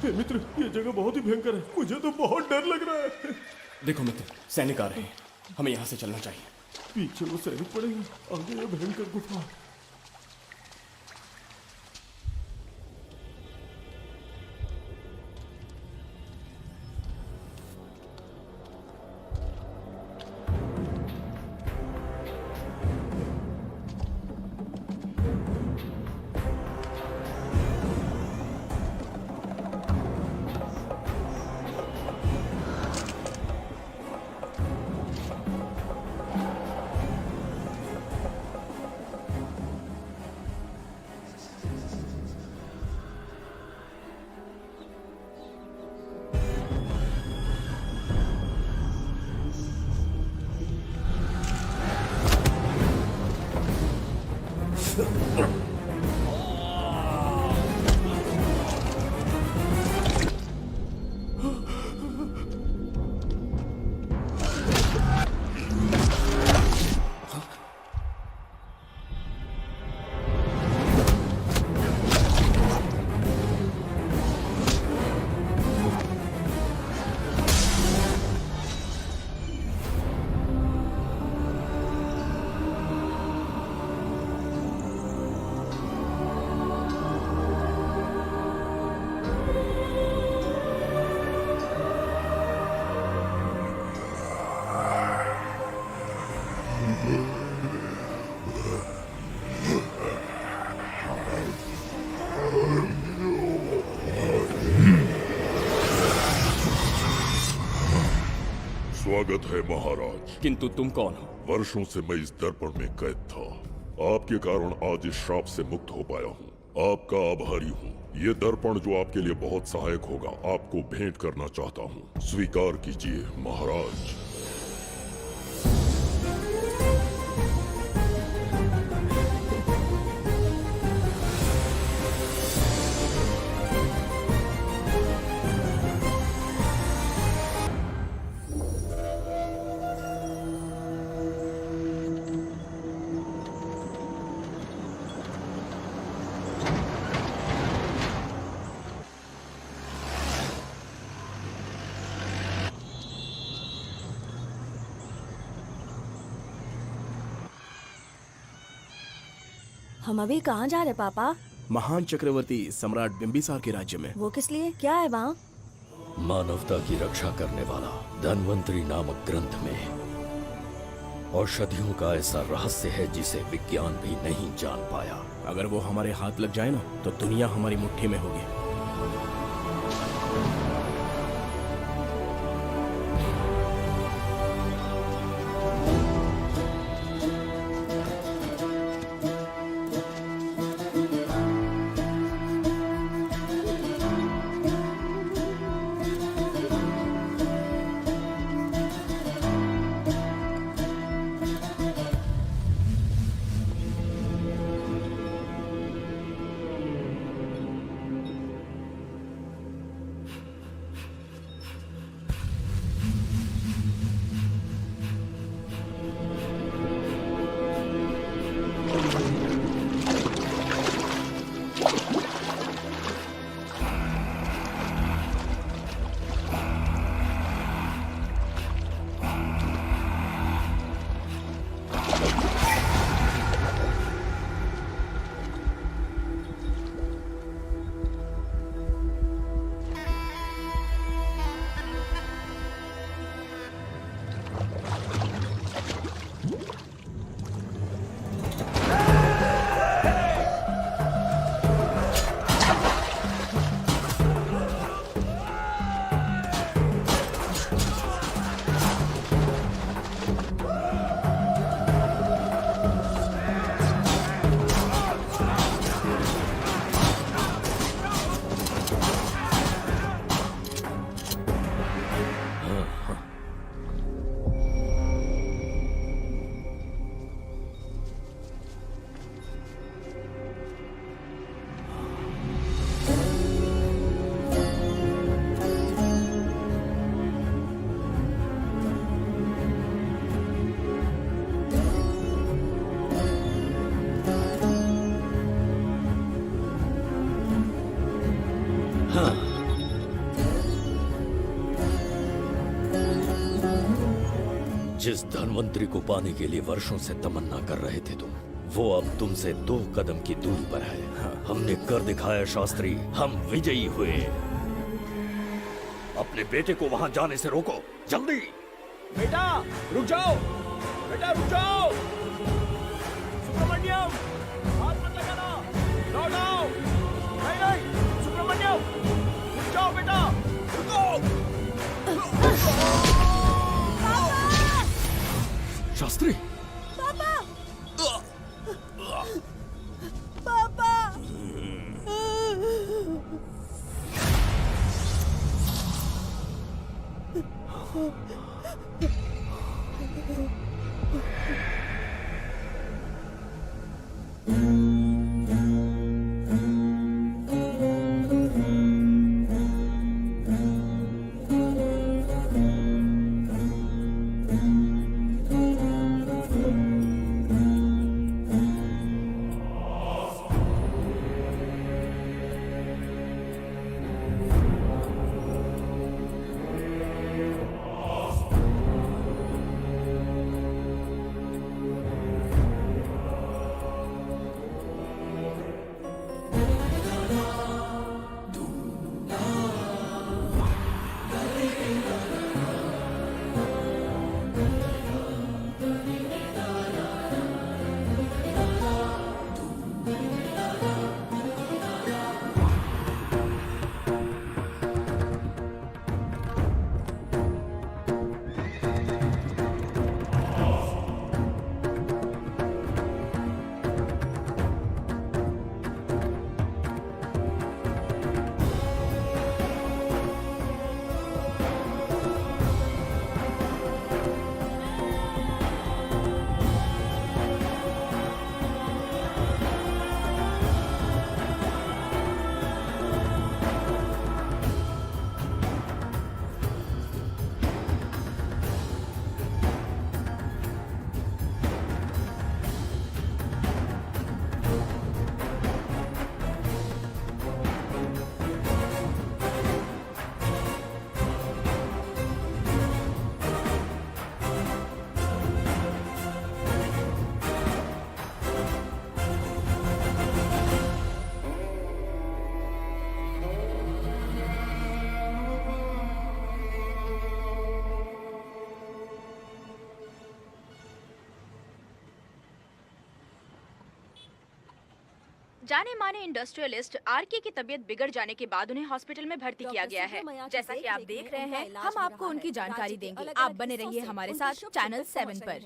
हे मित्र, ये जगह बहुत ही भयंकर है। मुझे तो बहुत डर लग रहा है। देखो मित्र, सैनिक आ रहे हैं, हमें यहाँ से चलना चाहिए। पीछे वो सैनिक पड़ेगा, आगे ये भयंकर गुफा। स्वागत है महाराज। किंतु तुम कौन हो? वर्षों से मैं इस दर्पण में कैद था। आपके कारण आज इस श्राप से मुक्त हो पाया हूँ। आपका आभारी हूँ। ये दर्पण जो आपके लिए बहुत सहायक होगा, आपको भेंट करना चाहता हूँ। स्वीकार कीजिए महाराज। हम अभी कहाँ जा रहे पापा? महान चक्रवर्ती सम्राट बिंबिसार के राज्य में। वो किस लिए? क्या है वहाँ? मानवता की रक्षा करने वाला धन्वंतरी नामक ग्रंथ में औषधियों का ऐसा रहस्य है जिसे विज्ञान भी नहीं जान पाया। अगर वो हमारे हाथ लग जाए ना, तो दुनिया हमारी मुट्ठी में होगी। जिस धनवंतरी को पाने के लिए वर्षों से तमन्ना कर रहे थे तुम, वो अब तुमसे 2 कदम की दूरी पर है। हमने कर दिखाया शास्त्री, हम विजयी हुए। अपने बेटे को वहां जाने से रोको, जल्दी। बेटा रुक जाओ, बेटा रुक जाओ। सुब्रमण्यम, हाथ मत लगाना, लौट आओ। नहीं नहीं सुब्रमण्यम, रुक जाओ बेटा, रुको। शास्त्री, पापा पापा जाने माने इंडस्ट्रियलिस्ट आरके की तबीयत बिगड़ जाने के बाद उन्हें हॉस्पिटल में भर्ती किया गया है। जैसा कि आप देख रहे हैं, हम आपको उनकी जानकारी देंगे। आप बने रहिए हमारे साथ चैनल 7 पर।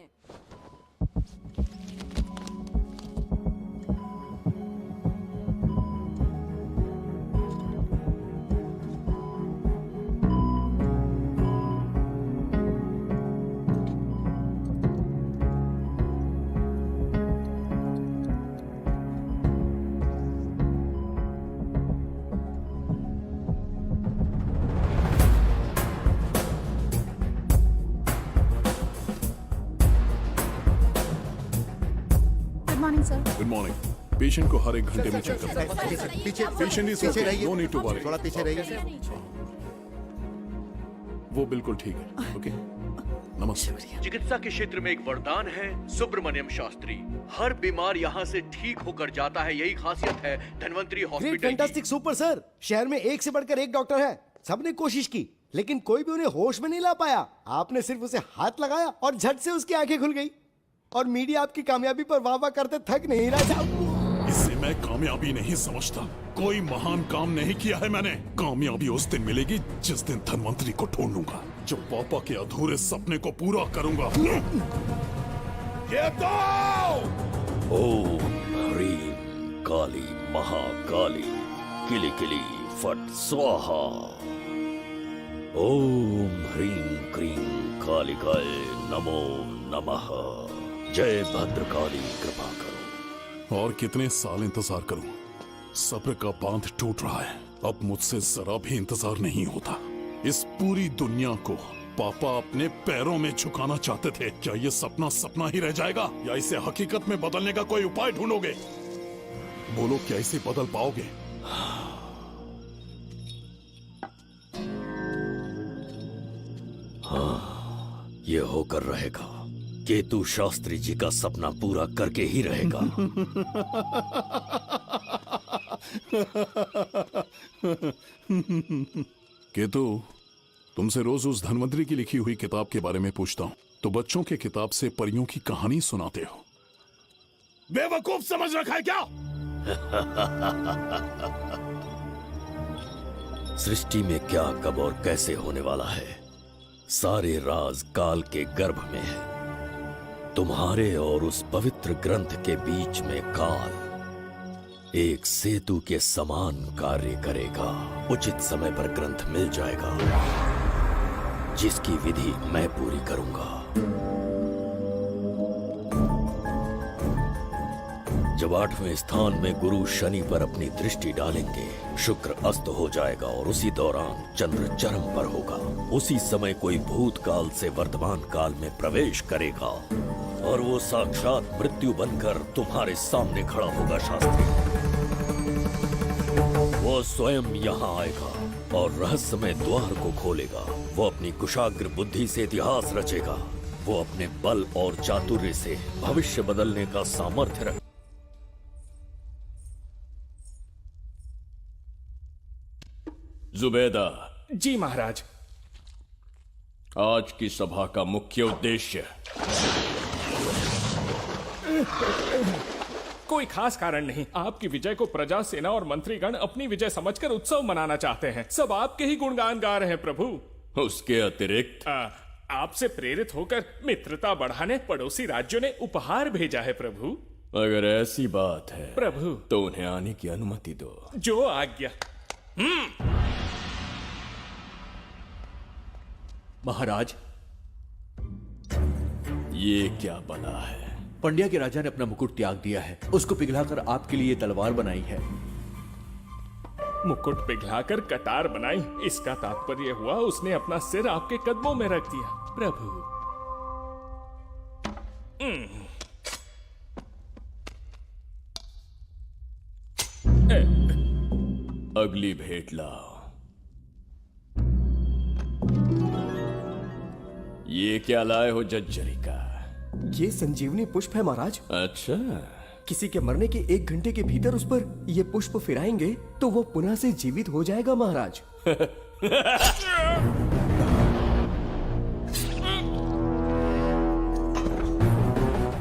Good morning. पेशेंट को हर 1 घंटे में चेक करते हैं। पीछे पेशेंट इज पीछे रहिए, नो नीड टू वरी। थोड़ा पीछे रहिए। वो बिल्कुल ठीक है। ओके, नमस्ते। चिकित्सा के क्षेत्र में एक वरदान है सुब्रमण्यम शास्त्री। हर बीमार यहाँ से ठीक होकर जाता है, यही खासियत है धनवंतरी ग्रेट, हॉस्पिटल की। Fantastic, super sir. शहर में एक से बढ़कर एक डॉक्टर है। सबने कोशिश की, लेकिन कोई भी उन्हें होश में नहीं ला पाया। आपने सिर्फ उसे हाथ लगाया और झट से उसकी आंखें खुल गई। और मीडिया आपकी कामयाबी पर वाह वाह करते थक नहीं रहा। इसे मैं कामयाबी नहीं समझता। कोई महान काम नहीं किया है मैंने। कामयाबी उस दिन मिलेगी जिस दिन धनवंतरी को ढूंढूंगा, जो पापा के अधूरे सपने को पूरा करूंगा। ये दो! ओम ह्रीं काली महाकाली किली किली फट स्वाहा। ओम ह्रीं क्रीं कालिकाय नमो नमः। जय भद्रकाली, कृपा करो। और कितने साल इंतजार करूं? सब्र का बांध टूट रहा है। अब मुझसे जरा भी इंतजार नहीं होता। इस पूरी दुनिया को पापा अपने पैरों में झुकाना चाहते थे। क्या ये सपना सपना ही रह जाएगा, या इसे हकीकत में बदलने का कोई उपाय ढूंढोगे? बोलो, क्या इसे बदल पाओगे? ये होकर रहेगा। केतु शास्त्री जी का सपना पूरा करके ही रहेगा। केतु, तुमसे रोज उस धनवंतरी की लिखी हुई किताब के बारे में पूछता हूँ तो बच्चों के किताब से परियों की कहानी सुनाते हो। बेवकूफ समझ रखा है क्या? सृष्टि में क्या, कब और कैसे होने वाला है, सारे राज काल के गर्भ में है। तुम्हारे और उस पवित्र ग्रंथ के बीच में काल एक सेतु के समान कार्य करेगा। उचित समय पर ग्रंथ मिल जाएगा, जिसकी विधि मैं पूरी करूंगा। जब 8वें स्थान में गुरु शनि पर अपनी दृष्टि डालेंगे, शुक्र अस्त हो जाएगा और उसी दौरान चंद्र चरम पर होगा। उसी समय कोई भूतकाल से वर्तमान काल में प्रवेश करेगा और वो साक्षात मृत्यु बनकर तुम्हारे सामने खड़ा होगा। शास्त्री, वो स्वयं यहाँ आएगा और रहस्यमय द्वार को खोलेगा। वो अपनी कुशाग्र बुद्धि से इतिहास रचेगा। वो अपने बल और चातुर्य से भविष्य बदलने का सामर्थ्य रख। जुबेदा, जी महाराज। आज की सभा का मुख्य उद्देश्य कोई खास कारण नहीं। आपकी विजय को प्रजा, सेना और मंत्रीगण अपनी विजय समझकर उत्सव मनाना चाहते हैं। सब आपके ही गुणगान गा रहे हैं प्रभु। उसके अतिरिक्त आपसे प्रेरित होकर मित्रता बढ़ाने पड़ोसी राज्यों ने उपहार भेजा है प्रभु। अगर ऐसी बात है प्रभु, तो उन्हें आने की अनुमति दो। जो आज्ञा। महाराज, ये क्या बला है? पंड्या के राजा ने अपना मुकुट त्याग दिया है। उसको पिघलाकर आपके लिए तलवार बनाई है। मुकुट पिघलाकर कटार बनाई, इसका तात्पर्य हुआ उसने अपना सिर आपके कदमों में रख दिया प्रभु। अगली भेंट लाओ। ये क्या लाए हो जज्जरी का? ये संजीवनी पुष्प है महाराज। अच्छा, किसी के मरने के 1 घंटे के भीतर उस पर ये पुष्प फिराएंगे तो वो पुनः से जीवित हो जाएगा महाराज।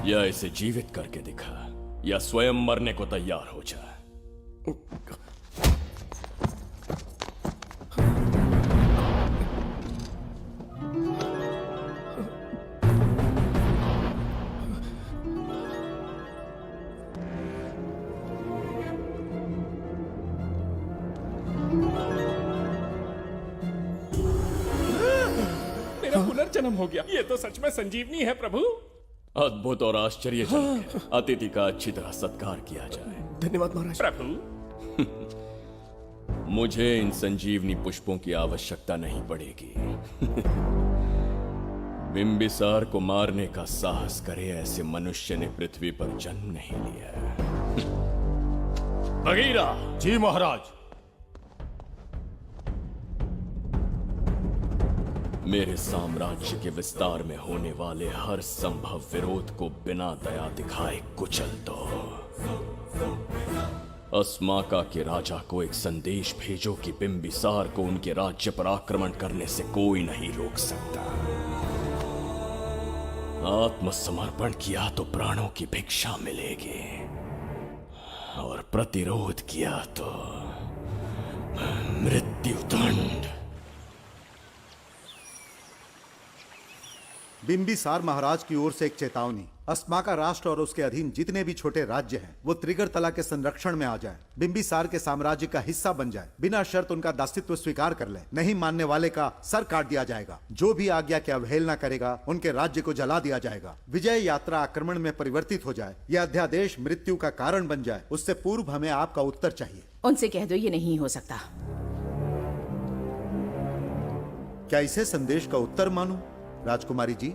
या इसे जीवित करके दिखा, या स्वयं मरने को तैयार हो जा। पुनर्जन्म हो गया। ये तो सच में संजीवनी है प्रभु। अद्भुत और आश्चर्यजनक है। अतिथि का अच्छी तरह सत्कार किया जाए। धन्यवाद महाराज। प्रभु, मुझे इन संजीवनी पुष्पों की आवश्यकता नहीं पड़ेगी। बिंबिसार को मारने का साहस करे ऐसे मनुष्य ने पृथ्वी पर जन्म नहीं लिया। बगीरा। जी महाराज। मेरे साम्राज्य के विस्तार में होने वाले हर संभव विरोध को बिना दया दिखाए कुचल दो। अस्माका के राजा को एक संदेश भेजो कि बिंबिसार को उनके राज्य पर आक्रमण करने से कोई नहीं रोक सकता। आत्मसमर्पण किया तो प्राणों की भिक्षा मिलेगी, और प्रतिरोध किया तो मृत्युदंड। बिंबिसार महाराज की ओर से एक चेतावनी। अस्माका राष्ट्र और उसके अधीन जितने भी छोटे राज्य हैं, वो त्रिगर्तला के संरक्षण में आ जाएं, बिंबिसार के साम्राज्य का हिस्सा बन जाए, बिना शर्त उनका दासत्व स्वीकार कर लें। नहीं मानने वाले का सर काट दिया जाएगा। जो भी आज्ञा की अवहेलना करेगा, उनके राज्य को जला दिया जाएगा। विजय यात्रा आक्रमण में परिवर्तित हो जाए, यह अध्यादेश मृत्यु का कारण बन जाए, उससे पूर्व हमें आपका उत्तर चाहिए। उनसे कह दो ये नहीं हो सकता। क्या इसे संदेश का उत्तर मानूं? राजकुमारी जी,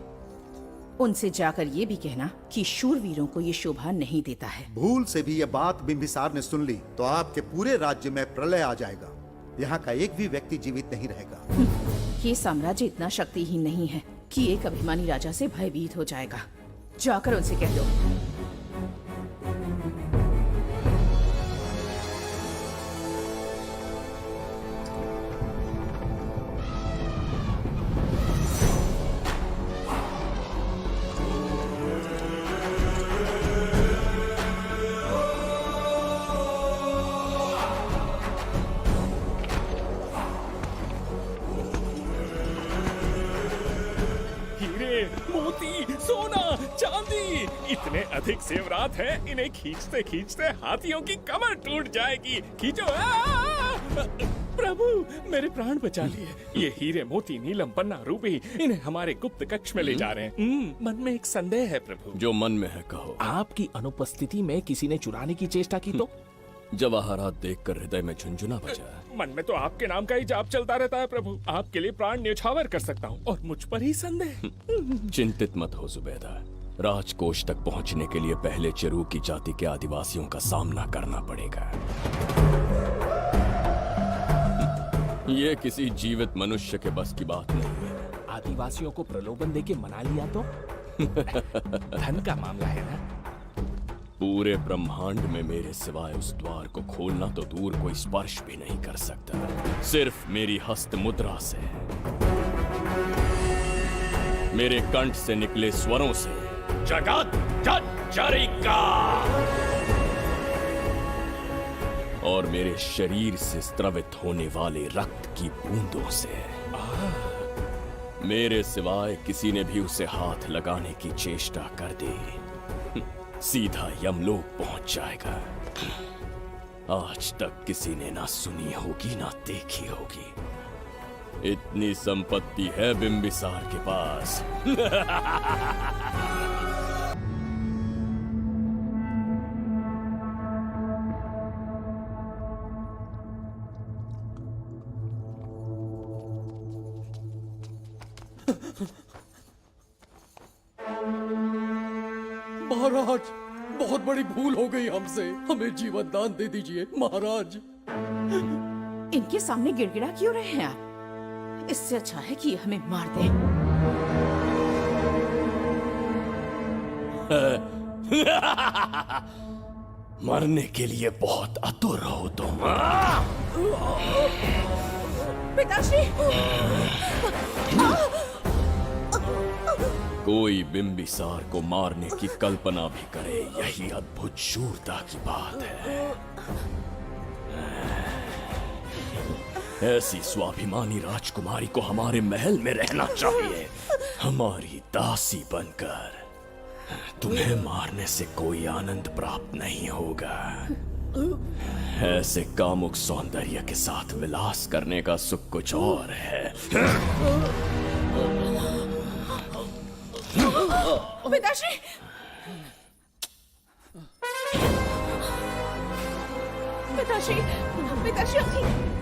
उनसे जाकर ये भी कहना कि शूरवीरों को ये शोभा नहीं देता है। भूल से भी ये बात बिंबिसार ने सुन ली तो आपके पूरे राज्य में प्रलय आ जाएगा। यहाँ का एक भी व्यक्ति जीवित नहीं रहेगा। ये साम्राज्य इतना शक्तिहीन नहीं है कि एक अभिमानी राजा से भयभीत हो जाएगा। जाकर उनसे कह दो। हीरे, मोती, सोना, चांदी, इतने अधिक जेवरात हैं, इन्हें खींचते खींचते हाथियों की कमर टूट जाएगी। खींचो। प्रभु, मेरे प्राण बचा लिए। ये हीरे, मोती, नीलम, पन्ना, रूबी, इन्हें हमारे गुप्त कक्ष में ले जा रहे हैं। मन में एक संदेह है प्रभु। जो मन में है कहो। आपकी अनुपस्थिति में किसी ने चुराने की चेष्टा की तो? जवाहरात देखकर हृदय में झुंझुना बजा। मन में तो आपके नाम का ही जाप चलता रहता है प्रभु। आपके लिए प्राण न्यौछावर कर सकता हूँ और मुझ पर ही संदेह। चिंतित मत हो जुबैदा। राजकोष तक पहुंचने के लिए पहले चिरूकी जाति के आदिवासियों का सामना करना पड़ेगा। ये किसी जीवित मनुष्य के बस की बात नहीं है। आदिवासियों को प्रलोभन देके मना लिया तो? धन का मामला है ना? पूरे ब्रह्मांड में मेरे सिवाय उस द्वार को खोलना तो दूर कोई स्पर्श भी नहीं कर सकता। सिर्फ मेरी हस्त मुद्रा से, मेरे कंठ से निकले स्वरों से जगत जर्जरिका और मेरे शरीर से स्रवित होने वाले रक्त की बूंदों से। मेरे सिवाय किसी ने भी उसे हाथ लगाने की चेष्टा कर दी, सीधा यमलोक पहुंच जाएगा। आज तक किसी ने ना सुनी होगी ना देखी होगी। इतनी संपत्ति है बिंबिसार के पास। महाराज, बहुत बड़ी भूल हो गई हमसे। हमें जीवन दान दे दीजिए महाराज। इनके सामने गिड़गिड़ा क्यों रहे हैं आप? इससे अच्छा है कि ये हमें मार दें। मरने के लिए बहुत आतुर हो तुम। पिताश्री! कोई बिंबिसार को मारने की कल्पना भी करे, यही अद्भुत शूरता की बात है। ऐसी स्वाभिमानी राजकुमारी को हमारे महल में रहना चाहिए, हमारी दासी बनकर। तुम्हें मारने से कोई आनंद प्राप्त नहीं होगा। ऐसे कामुक सौंदर्य के साथ विलास करने का सुख कुछ और है। पिताश्री! पिताश्री! पिताश्री!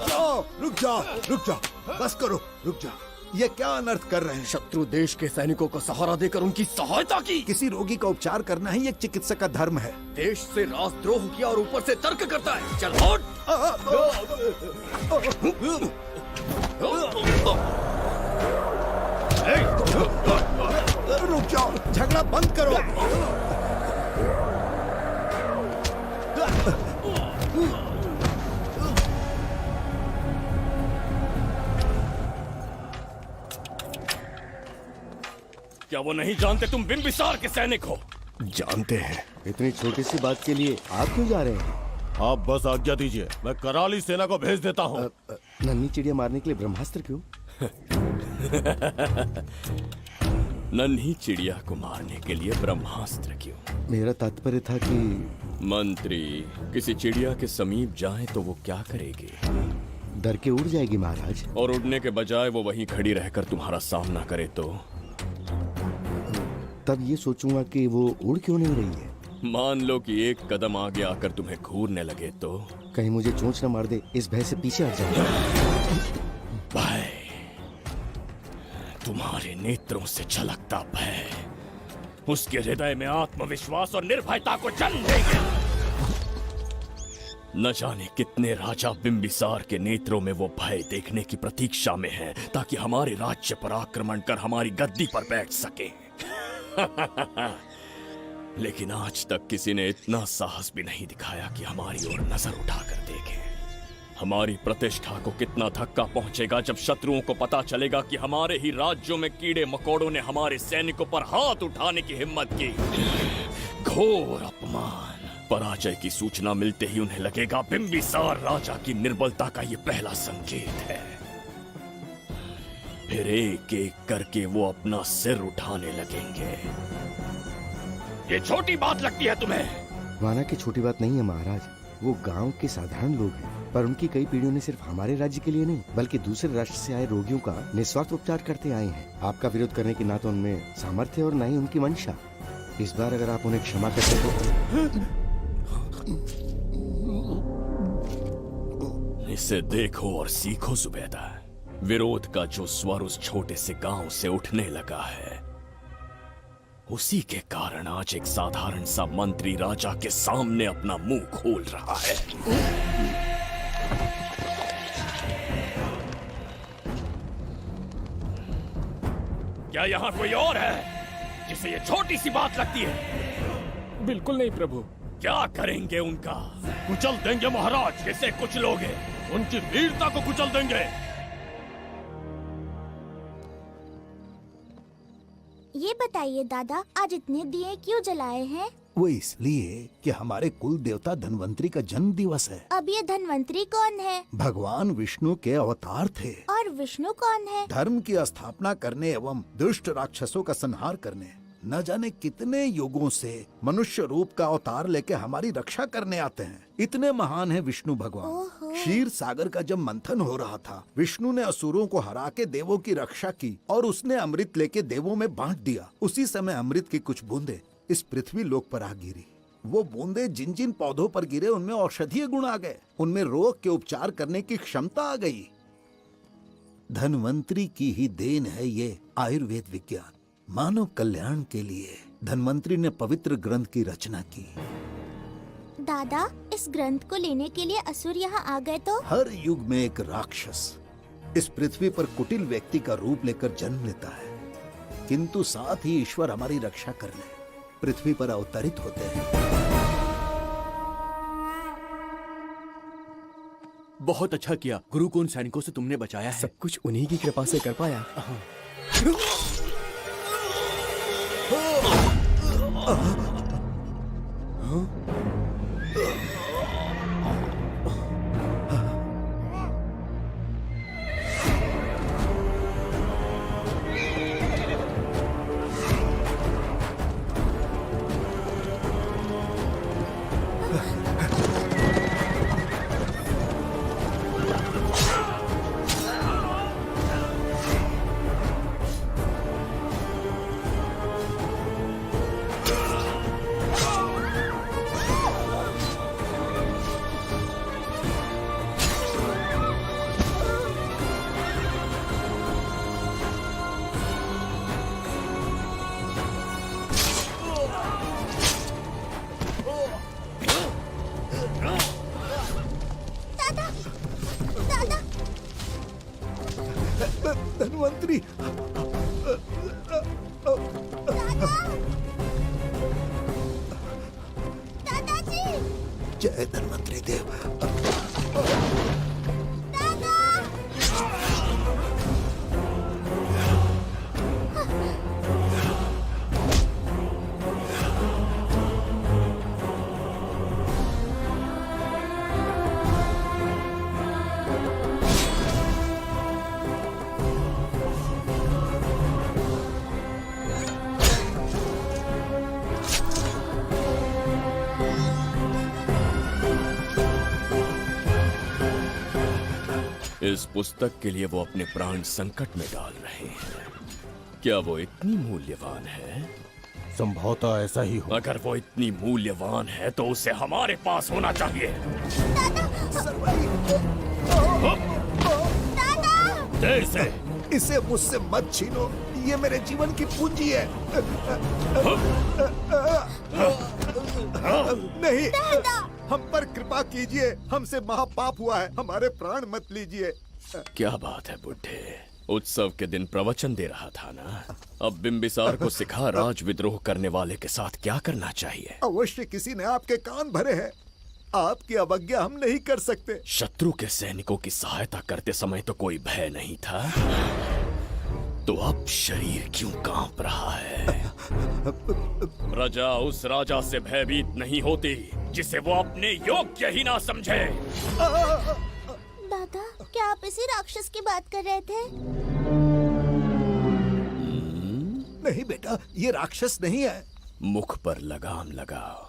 रुक जाओ, बस करो, रुक जाओ। ये क्या अनर्थ कर रहे हैं? शत्रु देश के सैनिकों को सहारा देकर उनकी सहायता की। किसी रोगी का उपचार करना ही एक चिकित्सक का धर्म है। देश से राजद्रोह किया और ऊपर से तर्क करता है। चल हट। रुक जाओ, झगड़ा बंद करो। क्या वो नहीं जानते तुम बिंबिसार के सैनिक हो? जानते हैं। इतनी छोटी सी बात के लिए आप क्यों जा रहे हैं? आप बस आज्ञा दीजिए, मैं कराली सेना को भेज देता हूँ। नन्ही चिड़िया मारने के लिए ब्रह्मास्त्र क्यों? नन्ही चिड़िया को मारने के लिए ब्रह्मास्त्र क्यों? मेरा तात्पर्य था कि मंत्री किसी चिड़िया के समीप जाए तो वो क्या करेगी? डर के उड़ जाएगी महाराज। और उड़ने के बजाय वो वहीं खड़ी रहकर तुम्हारा सामना करे तो? तब ये सोचूंगा कि वो उड़ क्यों नहीं रही है। मान लो कि एक कदम आगे आकर तुम्हें घूरने लगे तो? कहीं मुझे चोंच न मार दे, इस भय से पीछे हट जाऊंगा। भय, तुम्हारे नेत्रों से झलकता भय उसके हृदय में आत्मविश्वास और निर्भयता को जन्म देंगे। न जाने कितने राजा बिंबिसार के नेत्रों में वो भय देखने की प्रतीक्षा में हैं, ताकि हमारे राज्य पर आक्रमण कर हमारी गद्दी पर बैठ सके। लेकिन आज तक किसी ने इतना साहस भी नहीं दिखाया कि हमारी ओर नजर उठाकर देखे। हमारी प्रतिष्ठा को कितना धक्का पहुंचेगा जब शत्रुओं को पता चलेगा कि हमारे ही राज्यों में कीड़े मकोड़ों ने हमारे सैनिकों पर हाथ उठाने की हिम्मत की। घोर अपमान। पराजय की सूचना मिलते ही उन्हें लगेगा बिंबिसार राजा की निर्बलता का ये पहला संकेत है। फिर एक एक करके वो अपना सिर उठाने लगेंगे। ये छोटी बात लगती है तुम्हें? माना कि छोटी बात नहीं है महाराज। वो गांव के साधारण लोग हैं, पर उनकी कई पीढ़ियों ने सिर्फ हमारे राज्य के लिए नहीं बल्कि दूसरे राष्ट्र से आए रोगियों का निस्वार्थ उपचार करते आए हैं। आपका विरोध करने की ना तो उनमें सामर्थ्य और ना ही उनकी मंशा। इस बार अगर आप उन्हें क्षमा करते तो। इसे देखो और सीखो जुबैदा। विरोध का जो स्वर उस छोटे से गांव से उठने लगा है, उसी के कारण आज एक साधारण सा मंत्री राजा के सामने अपना मुंह खोल रहा है। क्या यहाँ कोई और है जिसे ये छोटी सी बात लगती है? बिल्कुल नहीं प्रभु। क्या करेंगे उनका? कुचल देंगे महाराज। कैसे कुचलोगे? उनकी वीरता को कुचल देंगे। ये बताइए दादा, आज इतने दिए क्यों जलाए हैं? वो इसलिए कि हमारे कुल देवता धन्वंतरी का जन्म दिवस है। अब ये धन्वंतरी कौन है? भगवान विष्णु के अवतार थे। और विष्णु कौन है? धर्म की स्थापना करने एवं दुष्ट राक्षसों का संहार करने न जाने कितने युगों से मनुष्य रूप का अवतार लेके हमारी रक्षा करने आते हैं। इतने महान है विष्णु भगवान। क्षीर सागर का जब मंथन हो रहा था, विष्णु ने असुरों को हरा के देवों की रक्षा की और उसने अमृत लेके देवों में बांट दिया। उसी समय अमृत की कुछ बूंदे इस पृथ्वी लोक पर आ गिरी। वो बूंदे जिन जिन पौधों पर गिरे उनमें औषधीय गुण आ गए, उनमें रोग के उपचार करने की क्षमता आ गई। धन्वंतरी की ही देन है ये आयुर्वेद विज्ञान। मानव कल्याण के लिए धन्वंतरी ने पवित्र ग्रंथ की रचना की। दादा, इस ग्रंथ को लेने के लिए असुर यहाँ आ गए तो? हर युग में एक राक्षस इस पृथ्वी पर कुटिल व्यक्ति का रूप लेकर जन्म लेता है, किंतु साथ ही ईश्वर हमारी रक्षा करने पृथ्वी पर अवतरित होते हैं। बहुत अच्छा किया गुरु को उन सैनिकों से तुमने बचाया है। सब कुछ उन्हीं की कृपा से कर पाया। धन्वंतरी। दादाजी। जय धन्वंतरी देव। इस पुस्तक के लिए वो अपने प्राण संकट में डाल रहे हैं। क्या वो इतनी मूल्यवान है? संभवतः ऐसा ही हो। अगर वो इतनी मूल्यवान है तो उसे हमारे पास होना चाहिए। दे इसे। इसे मुझसे मत छीनो, ये मेरे जीवन की पूंजी है। नहीं, हम पर कृपा कीजिए, हमसे महापाप हुआ है, हमारे प्राण मत लीजिए। क्या बात है बुड्ढे, उत्सव के दिन प्रवचन दे रहा था ना। अब बिंबिसार को सिखा राज विद्रोह करने वाले के साथ क्या करना चाहिए। अवश्य किसी ने आपके कान भरे हैं, आपकी अवज्ञा हम नहीं कर सकते। शत्रु के सैनिकों की सहायता करते समय तो कोई भय नहीं था, तो अब शरीर क्यों कांप रहा है? प्रजा उस राजा से भयभीत नहीं होती जिसे वो अपने योग्य ही ना समझे। दादा, क्या आप इसी राक्षस की बात कर रहे थे? नहीं बेटा, ये राक्षस नहीं है। मुख पर लगाम लगाओ।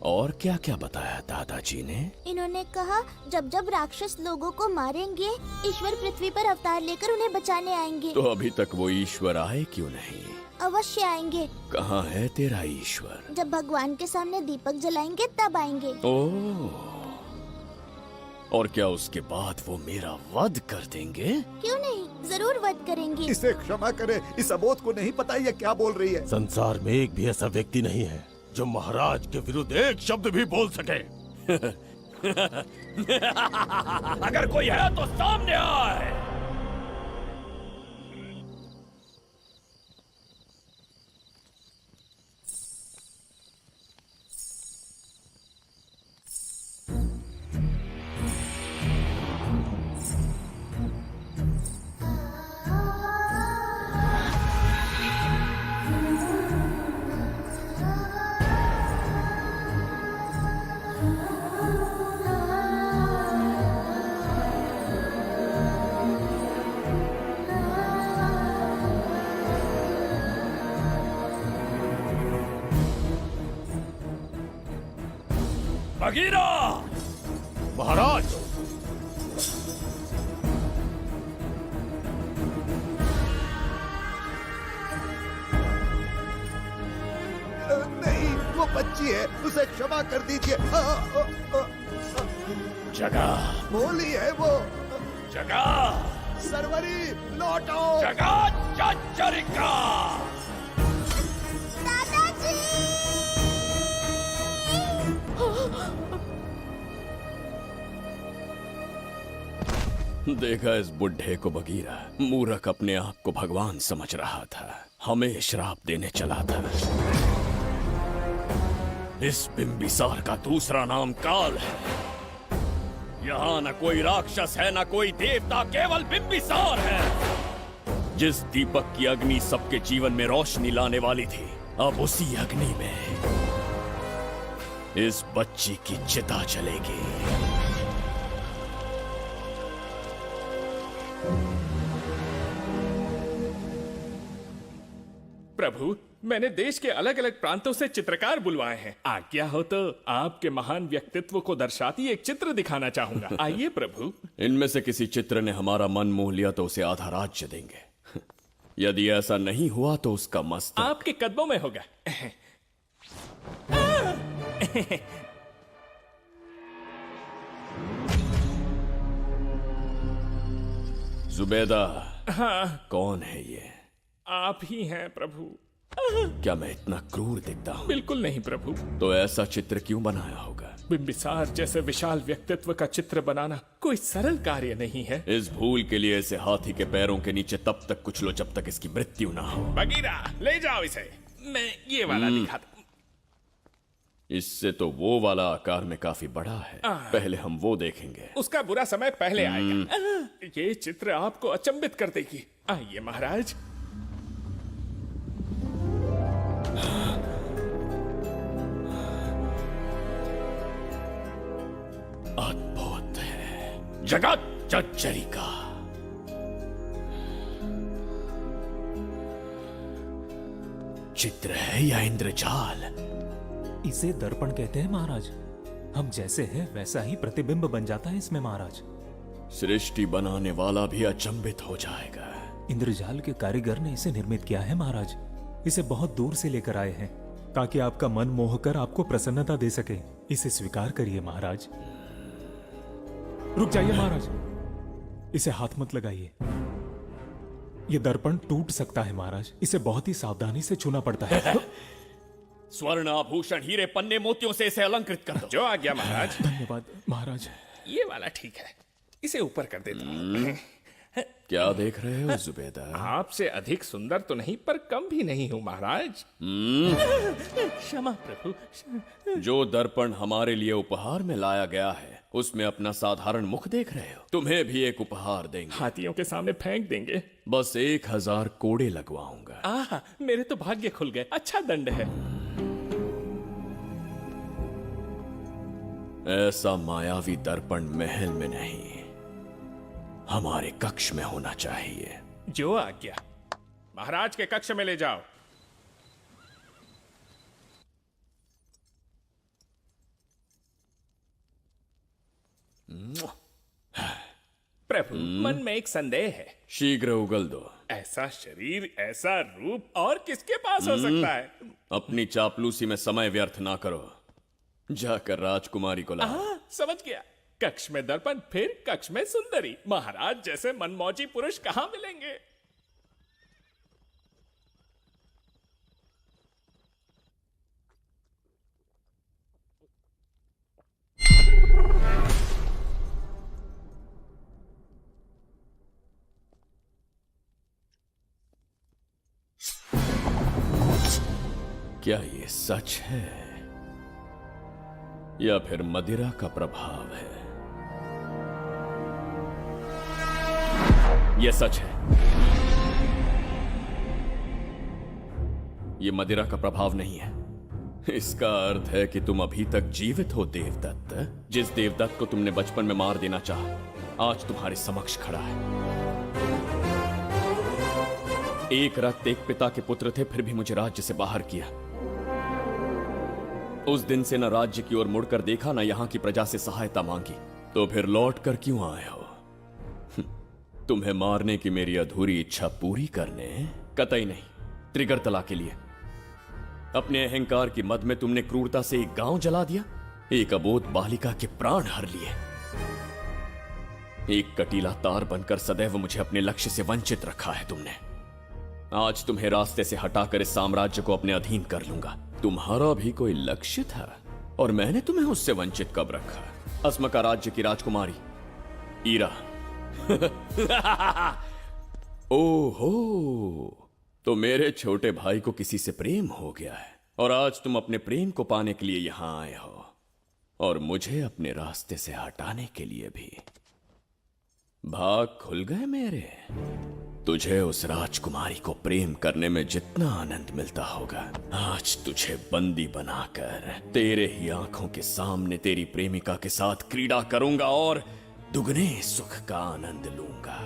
और क्या क्या बताया दादाजी ने? इन्होंने कहा जब जब राक्षस लोगों को मारेंगे, ईश्वर पृथ्वी पर अवतार लेकर उन्हें बचाने आएंगे। तो अभी तक वो ईश्वर आए क्यों नहीं? अवश्य आएंगे। कहाँ है तेरा ईश्वर? जब भगवान के सामने दीपक जलाएंगे तब आएंगे। ओह, और क्या उसके बाद वो मेरा वध कर देंगे? क्यों नहीं, जरूर वध करेंगे। इसे क्षमा करे, इस अबोध को नहीं पता ये क्या बोल रही है। संसार में एक भी ऐसा व्यक्ति नहीं है जो महाराज के विरुद्ध एक शब्द भी बोल सके। अगर कोई है तो सामने आए। बगीरा! महाराज! नहीं, वो बच्ची है, उसे क्षमा कर दीजिए। जगह भोली है वो। जगह सरवरी लौटो। जगह चचरिका। देखा इस बुढ़े को बगीरा, मूर्ख अपने आप को भगवान समझ रहा था, हमें श्राप देने चला था। इस बिंबिसार का दूसरा नाम काल है। यहाँ न कोई राक्षस है न कोई देवता, केवल बिंबिसार है। जिस दीपक की अग्नि सबके जीवन में रोशनी लाने वाली थी, अब उसी अग्नि में इस बच्ची की चिता जलेगी। प्रभु, मैंने देश के अलग अलग प्रांतों से चित्रकार बुलवाए हैं। आज्ञा हो तो आपके महान व्यक्तित्व को दर्शाती एक चित्र दिखाना चाहूंगा। आइए प्रभु। इनमें से किसी चित्र ने हमारा मन मोह लिया तो उसे आधा राज्य देंगे। यदि ऐसा नहीं हुआ तो उसका मस्तक आपके कदमों में होगा। जुबेदा। हाँ। कौन है ये? आप ही हैं प्रभु। क्या मैं इतना क्रूर दिखता हूँ? बिल्कुल नहीं प्रभु। तो ऐसा चित्र क्यों बनाया होगा? बिंबिसार जैसे विशाल व्यक्तित्व का चित्र बनाना कोई सरल कार्य नहीं है। इस भूल के लिए इसे हाथी के पैरों के नीचे तब तक कुचलो जब तक इसकी मृत्यु ना हो। बगीरा, ले जाओ इसे। मैं ये वाला दिखाता। इससे तो वो वाला आकार में काफी बड़ा है। पहले हम वो देखेंगे। उसका बुरा समय पहले आएगा। ये चित्र आपको अचंभित कर देगी। आइए महाराज। अद्भुत है, जगत जज्जरी का। चित्र है या इंद्रजाल? इसे दर्पण कहते हैं महाराज। हम जैसे हैं वैसा ही प्रतिबिंब बन जाता है इसमें महाराज। सृष्टि बनाने वाला भी अचंभित हो जाएगा। इंद्रजाल के कारीगर ने इसे निर्मित किया है महाराज। इसे बहुत दूर से लेकर आए हैं ताकि आपका मन मोह कर आपको प्रसन्नता दे सके। इसे स्वीकार करिए महाराज। रुक जाइए महाराज, इसे हाथ मत लगाइए। ये दर्पण टूट सकता है महाराज। इसे बहुत ही सावधानी से छूना पड़ता है। स्वर्ण आभूषण हीरे पन्ने मोतियों से इसे अलंकृत कर दो। जो आ गया महाराज। धन्यवाद महाराज। ये वाला ठीक है, इसे ऊपर कर देता हूं। क्या देख रहे हो जुबेदा? आपसे अधिक सुंदर तो नहीं पर कम भी नहीं हूं महाराज। क्षमा प्रभु। जो दर्पण हमारे लिए उपहार में लाया गया है उसमें अपना साधारण मुख देख रहे हो। तुम्हें भी एक उपहार देंगे। हाथियों के सामने फेंक देंगे। बस 1000 कोड़े लगवाऊंगा। मेरे तो भाग्य खुल गए। अच्छा दंड है। ऐसा मायावी दर्पण महल में नहीं, हमारे कक्ष में होना चाहिए। जो आज्ञा। महाराज के कक्ष में ले जाओ। प्रभु, मन में एक संदेह है। शीघ्र उगल दो। ऐसा शरीर, ऐसा रूप और किसके पास हो सकता है? अपनी चापलूसी में समय व्यर्थ ना करो। जाकर राजकुमारी को लाओ। समझ गया। कक्ष में दर्पण, फिर कक्ष में सुंदरी। महाराज जैसे मनमौजी पुरुष कहां मिलेंगे? क्या ये सच है या फिर मदिरा का प्रभाव है? यह सच है। यह मदिरा का प्रभाव नहीं है। इसका अर्थ है कि तुम अभी तक जीवित हो देवदत्त। जिस देवदत्त को तुमने बचपन में मार देना चाहा आज तुम्हारे समक्ष खड़ा है। एक रक्त एक पिता के पुत्र थे, फिर भी मुझे राज्य से बाहर किया। उस दिन से न राज्य की ओर मुड़कर देखा, न यहां की प्रजा से सहायता मांगी। तो फिर लौट कर क्यों आए हो? तुम्हें मारने की मेरी अधूरी इच्छा पूरी करने? कतई नहीं, त्रिगर्तला के लिए। अपने अहंकार की मद में तुमने क्रूरता से एक गांव जला दिया, एक अबोध बालिका के प्राण हर लिए। एक कटीला तार बनकर सदैव मुझे अपने लक्ष्य से वंचित रखा है तुमने। आज तुम्हें रास्ते से हटाकर इस साम्राज्य को अपने अधीन कर लूंगा। तुम्हारा भी कोई लक्ष्य था और मैंने तुम्हें उससे वंचित कब रखा? अस्मका राज्य की राजकुमारी ईरा। ओहो, तो मेरे छोटे भाई को किसी से प्रेम हो गया है और आज तुम अपने प्रेम को पाने के लिए यहां आए हो और मुझे अपने रास्ते से हटाने के लिए भी। भाग खुल गए मेरे। तुझे उस राजकुमारी को प्रेम करने में जितना आनंद मिलता होगा, आज तुझे बंदी बनाकर तेरे ही आंखों के सामने तेरी प्रेमिका के साथ क्रीड़ा करूंगा और दुगने सुख का आनंद लूंगा।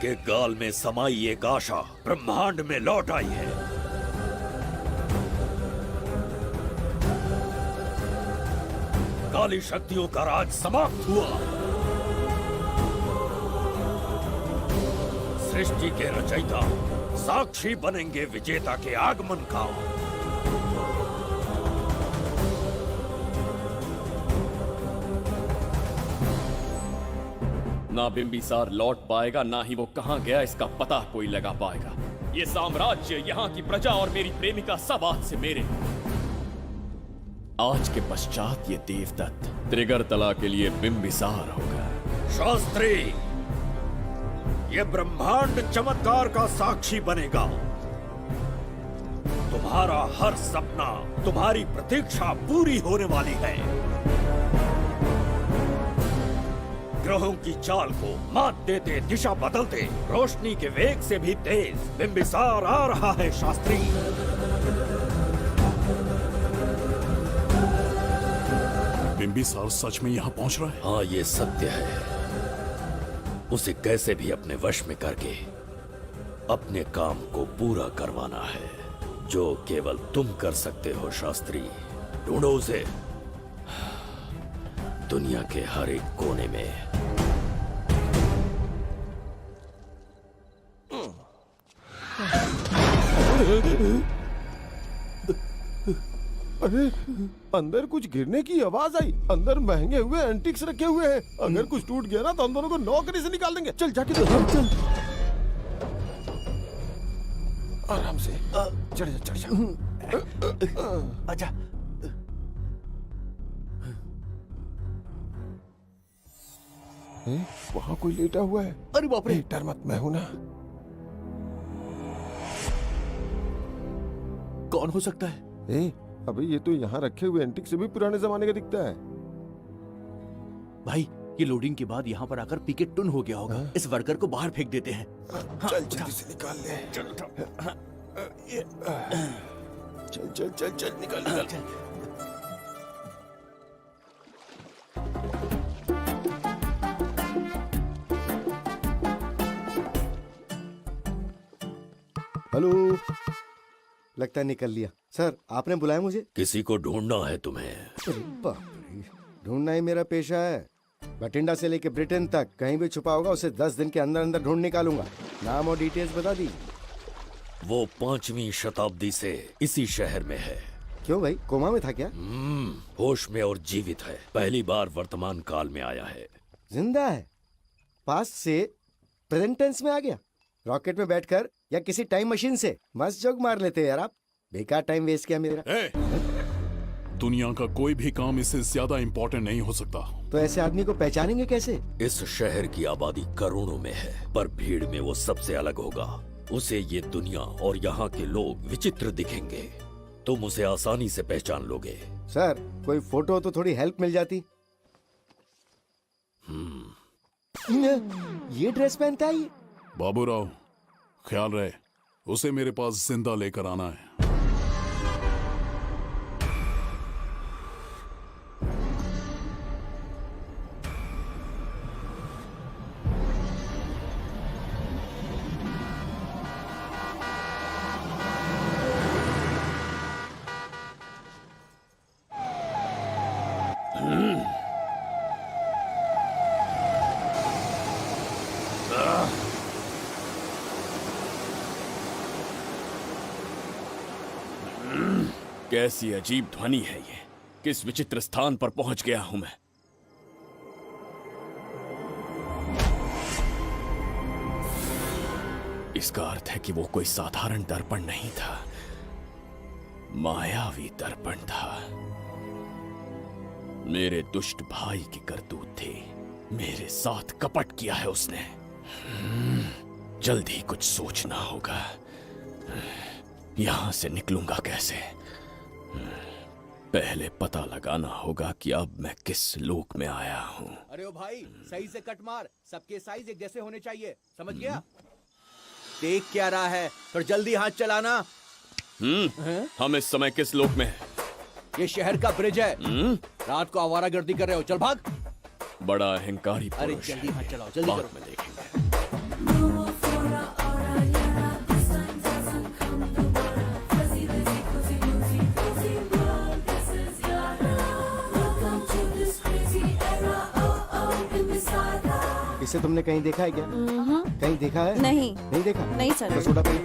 के गाल में समाई एक आशा ब्रह्मांड में लौट आई है। काली शक्तियों का राज समाप्त हुआ। सृष्टि के रचयिता साक्षी बनेंगे विजेता के आगमन का। ना बिंबिसार लौट पाएगा, ना ही वो कहां गया इसका पता कोई लगा पाएगा। ये साम्राज्य, यहाँ की प्रजा और मेरी प्रेमिका सब आज से मेरे। आज के पश्चात ये देवदत्त त्रिगर्तला के लिए बिंबिसार होगा। शास्त्री, ये ब्रह्मांड चमत्कार का साक्षी बनेगा। तुम्हारा हर सपना, तुम्हारी प्रतीक्षा पूरी होने वाली है। ग्रहों की चाल को मात देते, दिशा बदलते, रोशनी के वेग से भी तेज बिंबिसार आ रहा है शास्त्री। बिंबिसार सच में यहाँ पहुँच रहा है? हाँ, ये सत्य है। उसे कैसे भी अपने वश में करके अपने काम को पूरा करवाना है, जो केवल तुम कर सकते हो शास्त्री। ढूंढो उसे दुनिया के हर एक कोने में। अरे, अंदर कुछ गिरने की आवाज आई। अंदर महंगे हुए एंटिक्स रखे हुए हैं। अगर कुछ टूट गया ना तो हम दोनों को नौकरी से निकाल देंगे। चल जाके देख। चल आराम से चढ़ जा, चढ़ जा। आजा। वहाँ कोई लेटा हुआ है। अरे बाप रे! डर मत, मैं हूं ना। कौन हो सकता है? अबे ये तो यहाँ रखे हुए एंटिक से भी पुराने जमाने का दिखता है। भाई, ये लोडिंग के बाद यहाँ पर आकर पिकेट टुन हो गया होगा। इस वर्कर को बाहर फेंक देते हैं। चल जल्दी से निकाल ले। चल चल चल चल निकाल। हेलो, लगता है निकल लिया। सर, आपने बुलाया मुझे? किसी को ढूंढना है तुम्हें। अरे बाप रे, ढूंढना ही मेरा पेशा है। बठिंडा से लेके ब्रिटेन तक कहीं भी छुपा होगा उसे 10 दिन के अंदर अंदर ढूंढ निकालूंगा। नाम और डिटेल्स बता दी। वो 5वीं शताब्दी से इसी शहर में है। क्यों भाई, कोमा में था क्या? होश में और जीवित है। पहली बार वर्तमान काल में आया है। जिंदा है? पास्ट से प्रेजेंट टेंस में आ गया? रॉकेट में बैठकर या किसी टाइम मशीन से? मस्त जोक मार लेते हैं यार आप। बेकार टाइम वेस्ट किया मेरा। दुनिया का कोई भी काम इससे ज्यादा इम्पोर्टेंट नहीं हो सकता। तो ऐसे आदमी को पहचानेंगे कैसे? इस शहर की आबादी करोड़ों में है, पर भीड़ में वो सबसे अलग होगा। उसे ये दुनिया और यहाँ के लोग विचित्र दिखेंगे। तुम उसे आसानी से पहचान लोगे। सर, कोई फोटो तो थोड़ी हेल्प मिल जाती। ये ड्रेस पहनता है ये? बाबूराव, ख्याल रहे, उसे मेरे पास जिंदा लेकर आना है। कैसी अजीब ध्वनि है ये। किस विचित्र स्थान पर पहुंच गया हूं मैं। इसका अर्थ है कि वो कोई साधारण दर्पण नहीं था, मायावी दर्पण था। मेरे दुष्ट भाई की करतूत थी। मेरे साथ कपट किया है उसने। जल्द ही कुछ सोचना होगा। यहां से निकलूंगा कैसे? पहले पता लगाना होगा कि अब मैं किस लोक में आया हूँ। अरे ओ भाई, सही से कट मार। सबके साइज एक जैसे होने चाहिए, समझ गया? देख क्या रहा है, तो जल्दी हाथ चलाना। हम इस समय किस लोक में हैं? ये शहर का ब्रिज है। रात को आवारागर्दी कर रहे हो, चल भाग। बड़ा अहंकारी अरे पुरुष जल्दी है। हाथ चलाओ, जल्दी बाद करो। में देखेंगे। इसे तुमने कहीं देखा है क्या? कहीं देखा है? नहीं। नहीं देखा? नहीं सर। तो सोडा पी।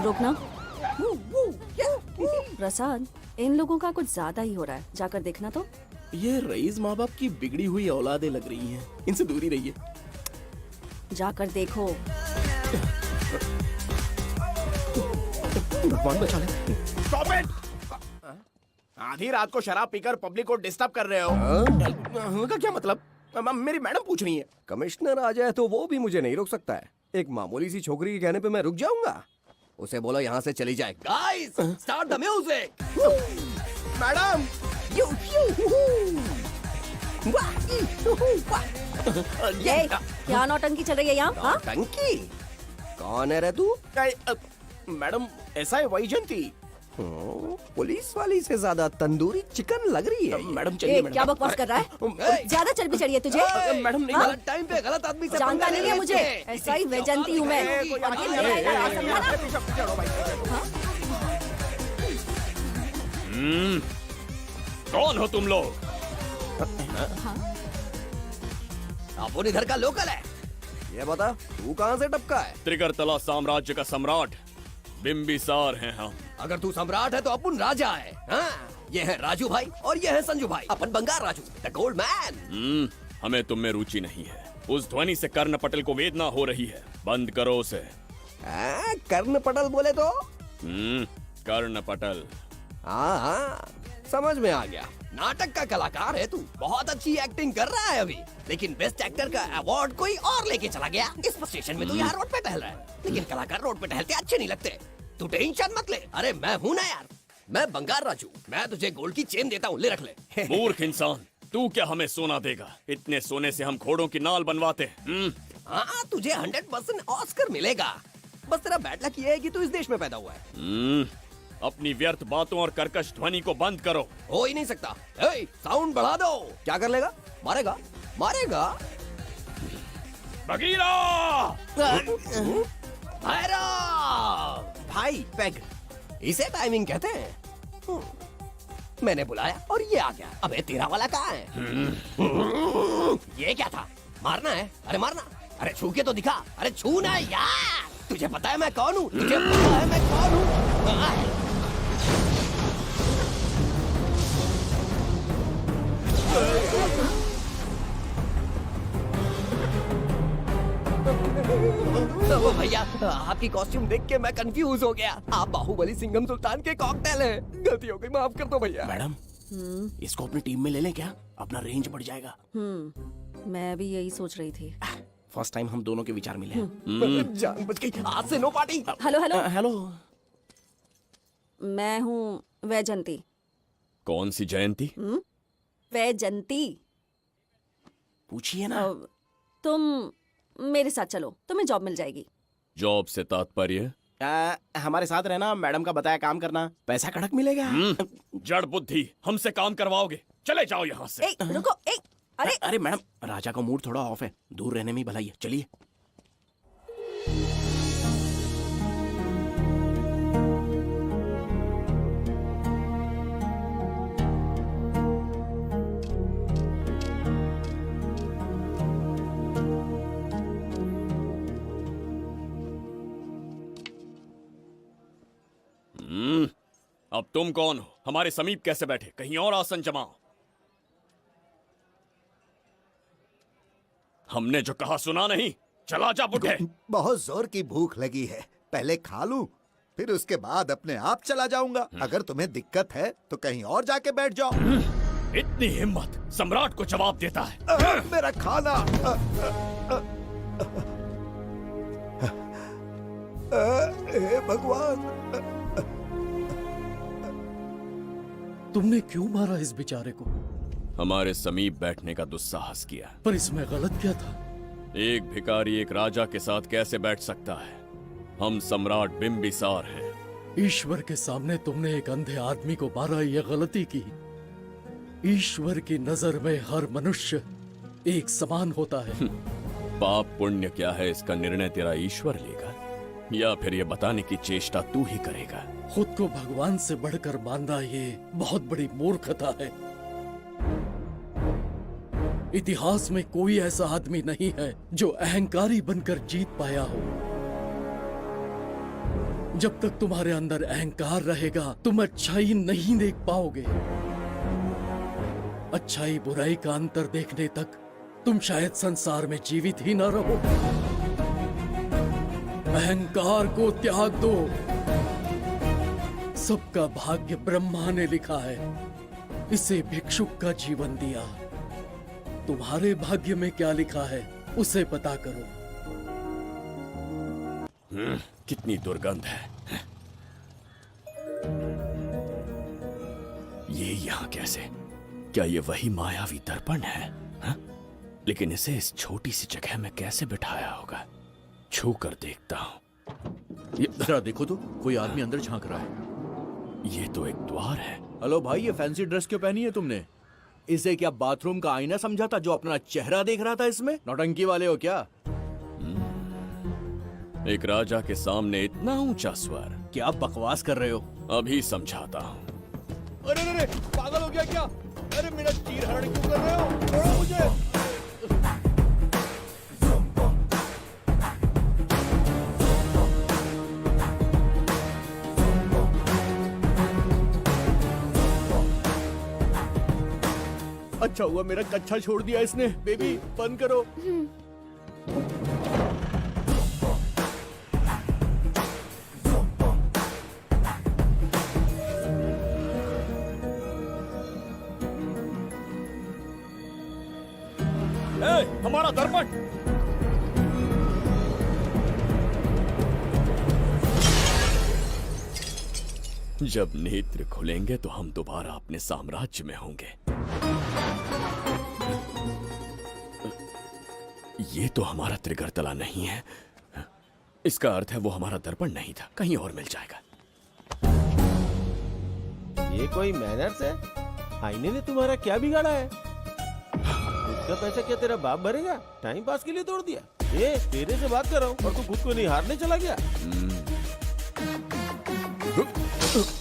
रुकना। प्रसाद, इन लोगों का कुछ ज्यादा ही हो रहा है, जाकर देखना तो। ये रईस माँ बाप की बिगड़ी हुई औलादें लग रही हैं। इनसे दूरी रहिए। जाकर देखो। भगवान बचा ले। Stop it! आधी रात को शराब पीकर पब्लिक को डिस्टर्ब कर रहे हो। का क्या मतलब? मेरी मैडम पूछ रही है। कमिश्नर आ जाए तो वो भी मुझे नहीं रोक सकता है। एक मामूली सी छोकरी के कहने पे मैं रुक जाऊंगा? उसे बोलो यहाँ से चली जाए। Guys, start the music. Madam, ये क्या नौटंकी चल रही है यहाँ? हाँ? टंकी? कौन है रे तू? मैडम, ऐसा है वैजंती। पुलिस वाली से ज्यादा तंदूरी चिकन लग रही है। मैडम चलिए। ए, क्या बकवास कर रहा है? ज्यादा चर्बी चढ़ी है तुझे? मैडम नहीं। गलत टाइम पे गलत आदमी से जानता नहीं है मुझे। ऐसा ही वैजंती हूँ मैं। और ये लड़ाई का राज समझा ना? कौन हो तुम लोग? अपन इधर का लोकल है। ये बता, तू कहाँ से टपका है? त्रिगर्तला साम्राज्य का सम्राट बिम्बिसार हैं हम। अगर तू सम्राट है तो अपन राजा है। हाँ? ये है राजू भाई और ये है संजू भाई, अपन बंगार राजू, द गोल्ड मैन। हमें तुम में रुचि नहीं है। उस ध्वनि से कर्ण पटेल को वेदना हो रही है। बंद करो उसे। कर्ण पटेल बोले तो? कर्ण पटेल। हाँ, समझ में आ गया। नाटक का कलाकार है तू, बहुत अच्छी एक्टिंग कर रहा है अभी, लेकिन बेस्ट एक्टर का अवार्ड कोई और लेके चला गया। इस स्टेशन में तू यहाँ रोड पे टहल रहा है, लेकिन कलाकार रोड पे टहलते अच्छे नहीं लगते। तू टेंशन मत ले। अरे मैं हूँ ना यार, मैं बंगार राजू। मैं तुझे गोल्ड की चेन देता हूँ, ले रख ले। मूर्ख इंसान, तू क्या हमें सोना देगा? इतने सोने से हम घोड़ों की नाल बनवाते। हाँ, तुझे 100% ऑस्कर मिलेगा। बस तेरा बैड लक ये है कि तू इस देश में पैदा हुआ है। अपनी व्यर्थ बातों और कर्कश ध्वनि को बंद करो। हो ही नहीं सकता। साउंड बढ़ा दो। क्या कर लेगा? मारेगा? मारेगा? बगीरा! भाई पैग, इसे टाइमिंग कहते हैं। मैंने बुलाया और ये आ गया। अबे तेरा वाला कहाँ है? ये क्या था? मारना है? अरे मारना। अरे छू के तो दिखा। अरे छू ना यार। तुझे पता है मैं कौन हूँ? तुझे पता है मैं कौन हूँ? भैया, आपकी कॉस्ट्यूम देख के मैं कंफ्यूज हो गया। आप बाहुबली सिंघम सुल्तान के कॉकटेल हैं। गलती हो गई, माफ कर दो भैया। मैडम, इसको अपनी टीम में ले लें क्या? अपना रेंज बढ़ जाएगा। मैं भी यही सोच रही थी। फर्स्ट टाइम हम दोनों के विचार मिले हैं। जान बच गई। आज से no party. Hello hello hello. मैं हूँ वैजंती। कौन सी जयंती? वैजंती। पूछिए ना। तुम मेरे साथ चलो, तुम्हें जॉब मिल जाएगी। जॉब से तात्पर्य? हमारे साथ रहना, मैडम का बताया काम करना, पैसा कड़क मिलेगा। जड़ बुद्धि, हमसे काम करवाओगे? चले जाओ यहाँ से। रुको। अरे मैडम, राजा का मूड थोड़ा ऑफ है, दूर रहने में ही भलाई है। चलिए। अब तुम कौन हो? हमारे समीप कैसे बैठे? कहीं और आसन जमाओ। हमने जो कहा सुना नहीं? चला जा बुढ़े। बहुत जोर की भूख लगी है, पहले खा लूं, फिर उसके बाद अपने आप चला जाऊंगा। अगर तुम्हें दिक्कत है तो कहीं और जाके बैठ जाओ। इतनी हिम्मत, सम्राट को जवाब देता है। मेरा खाना। हे भगवान, तुमने क्यों मारा इस बेचारे को? हमारे समीप बैठने का दुस्साहस किया। पर इसमें गलत क्या था? एक भिखारी एक राजा के साथ कैसे बैठ सकता है? हम सम्राट बिम्बिसार हैं। ईश्वर के सामने तुमने एक अंधे आदमी को मारा, ये गलती की। ईश्वर की नजर में हर मनुष्य एक समान होता है। पाप पुण्य क्या है इसका निर्णय तेरा ईश्वर लेगा, या फिर ये बताने की चेष्टा तू ही करेगा? खुद को भगवान से बढ़कर मानना ये बहुत बड़ी मूर्खता है। इतिहास में कोई ऐसा आदमी नहीं है जो अहंकारी बनकर जीत पाया हो। जब तक तुम्हारे अंदर अहंकार रहेगा तुम अच्छाई नहीं देख पाओगे। अच्छाई बुराई का अंतर देखने तक तुम शायद संसार में जीवित ही न रहो। अहंकार को त्याग दो। सबका भाग्य ब्रह्मा ने लिखा है, इसे भिक्षुक का जीवन दिया। तुम्हारे भाग्य में क्या लिखा है उसे पता करो। कितनी दुर्गंध है। ये यहाँ कैसे? क्या ये वही मायावी दर्पण है? हा? लेकिन इसे इस छोटी सी जगह में कैसे बिठाया होगा? छू कर देखता हूँ। ये जरा देखो तो, कोई आदमी अंदर झांक रहा है। ये तो एक द्वार है। हेलो भाई, ये फैंसी ड्रेस क्यों पहनी है तुमने? इसे क्या बाथरूम का आईना समझा था जो अपना चेहरा देख रहा था इसमें? नौटंकी वाले हो क्या? एक राजा के सामने इतना ऊंचा स्वर। क्या बकवास कर रहे हो? अभी समझाता हूँ। अरे अरे, पागल हो गया क्या? अरे मेरा चीर हरण क्यों कर रहे हो? छोड़ो मुझे। अच्छा हुआ मेरा कच्छा छोड़ दिया इसने। बेबी बंद करो। हमारा दर्पण। जब नेत्र खुलेंगे तो हम दोबारा अपने साम्राज्य में होंगे। ये तो हमारा त्रिगर्तला नहीं है। इसका अर्थ है वो हमारा दर्पण नहीं था, कहीं और मिल जाएगा। ये कोई मैनर्स है? आईने ने तुम्हारा क्या बिगाड़ा है? इसका पैसा क्या तेरा बाप भरेगा? टाइम पास के लिए तोड़ दिया। ये तेरे से बात कर रहा हूँ और तू खुद को निहारने चला गया।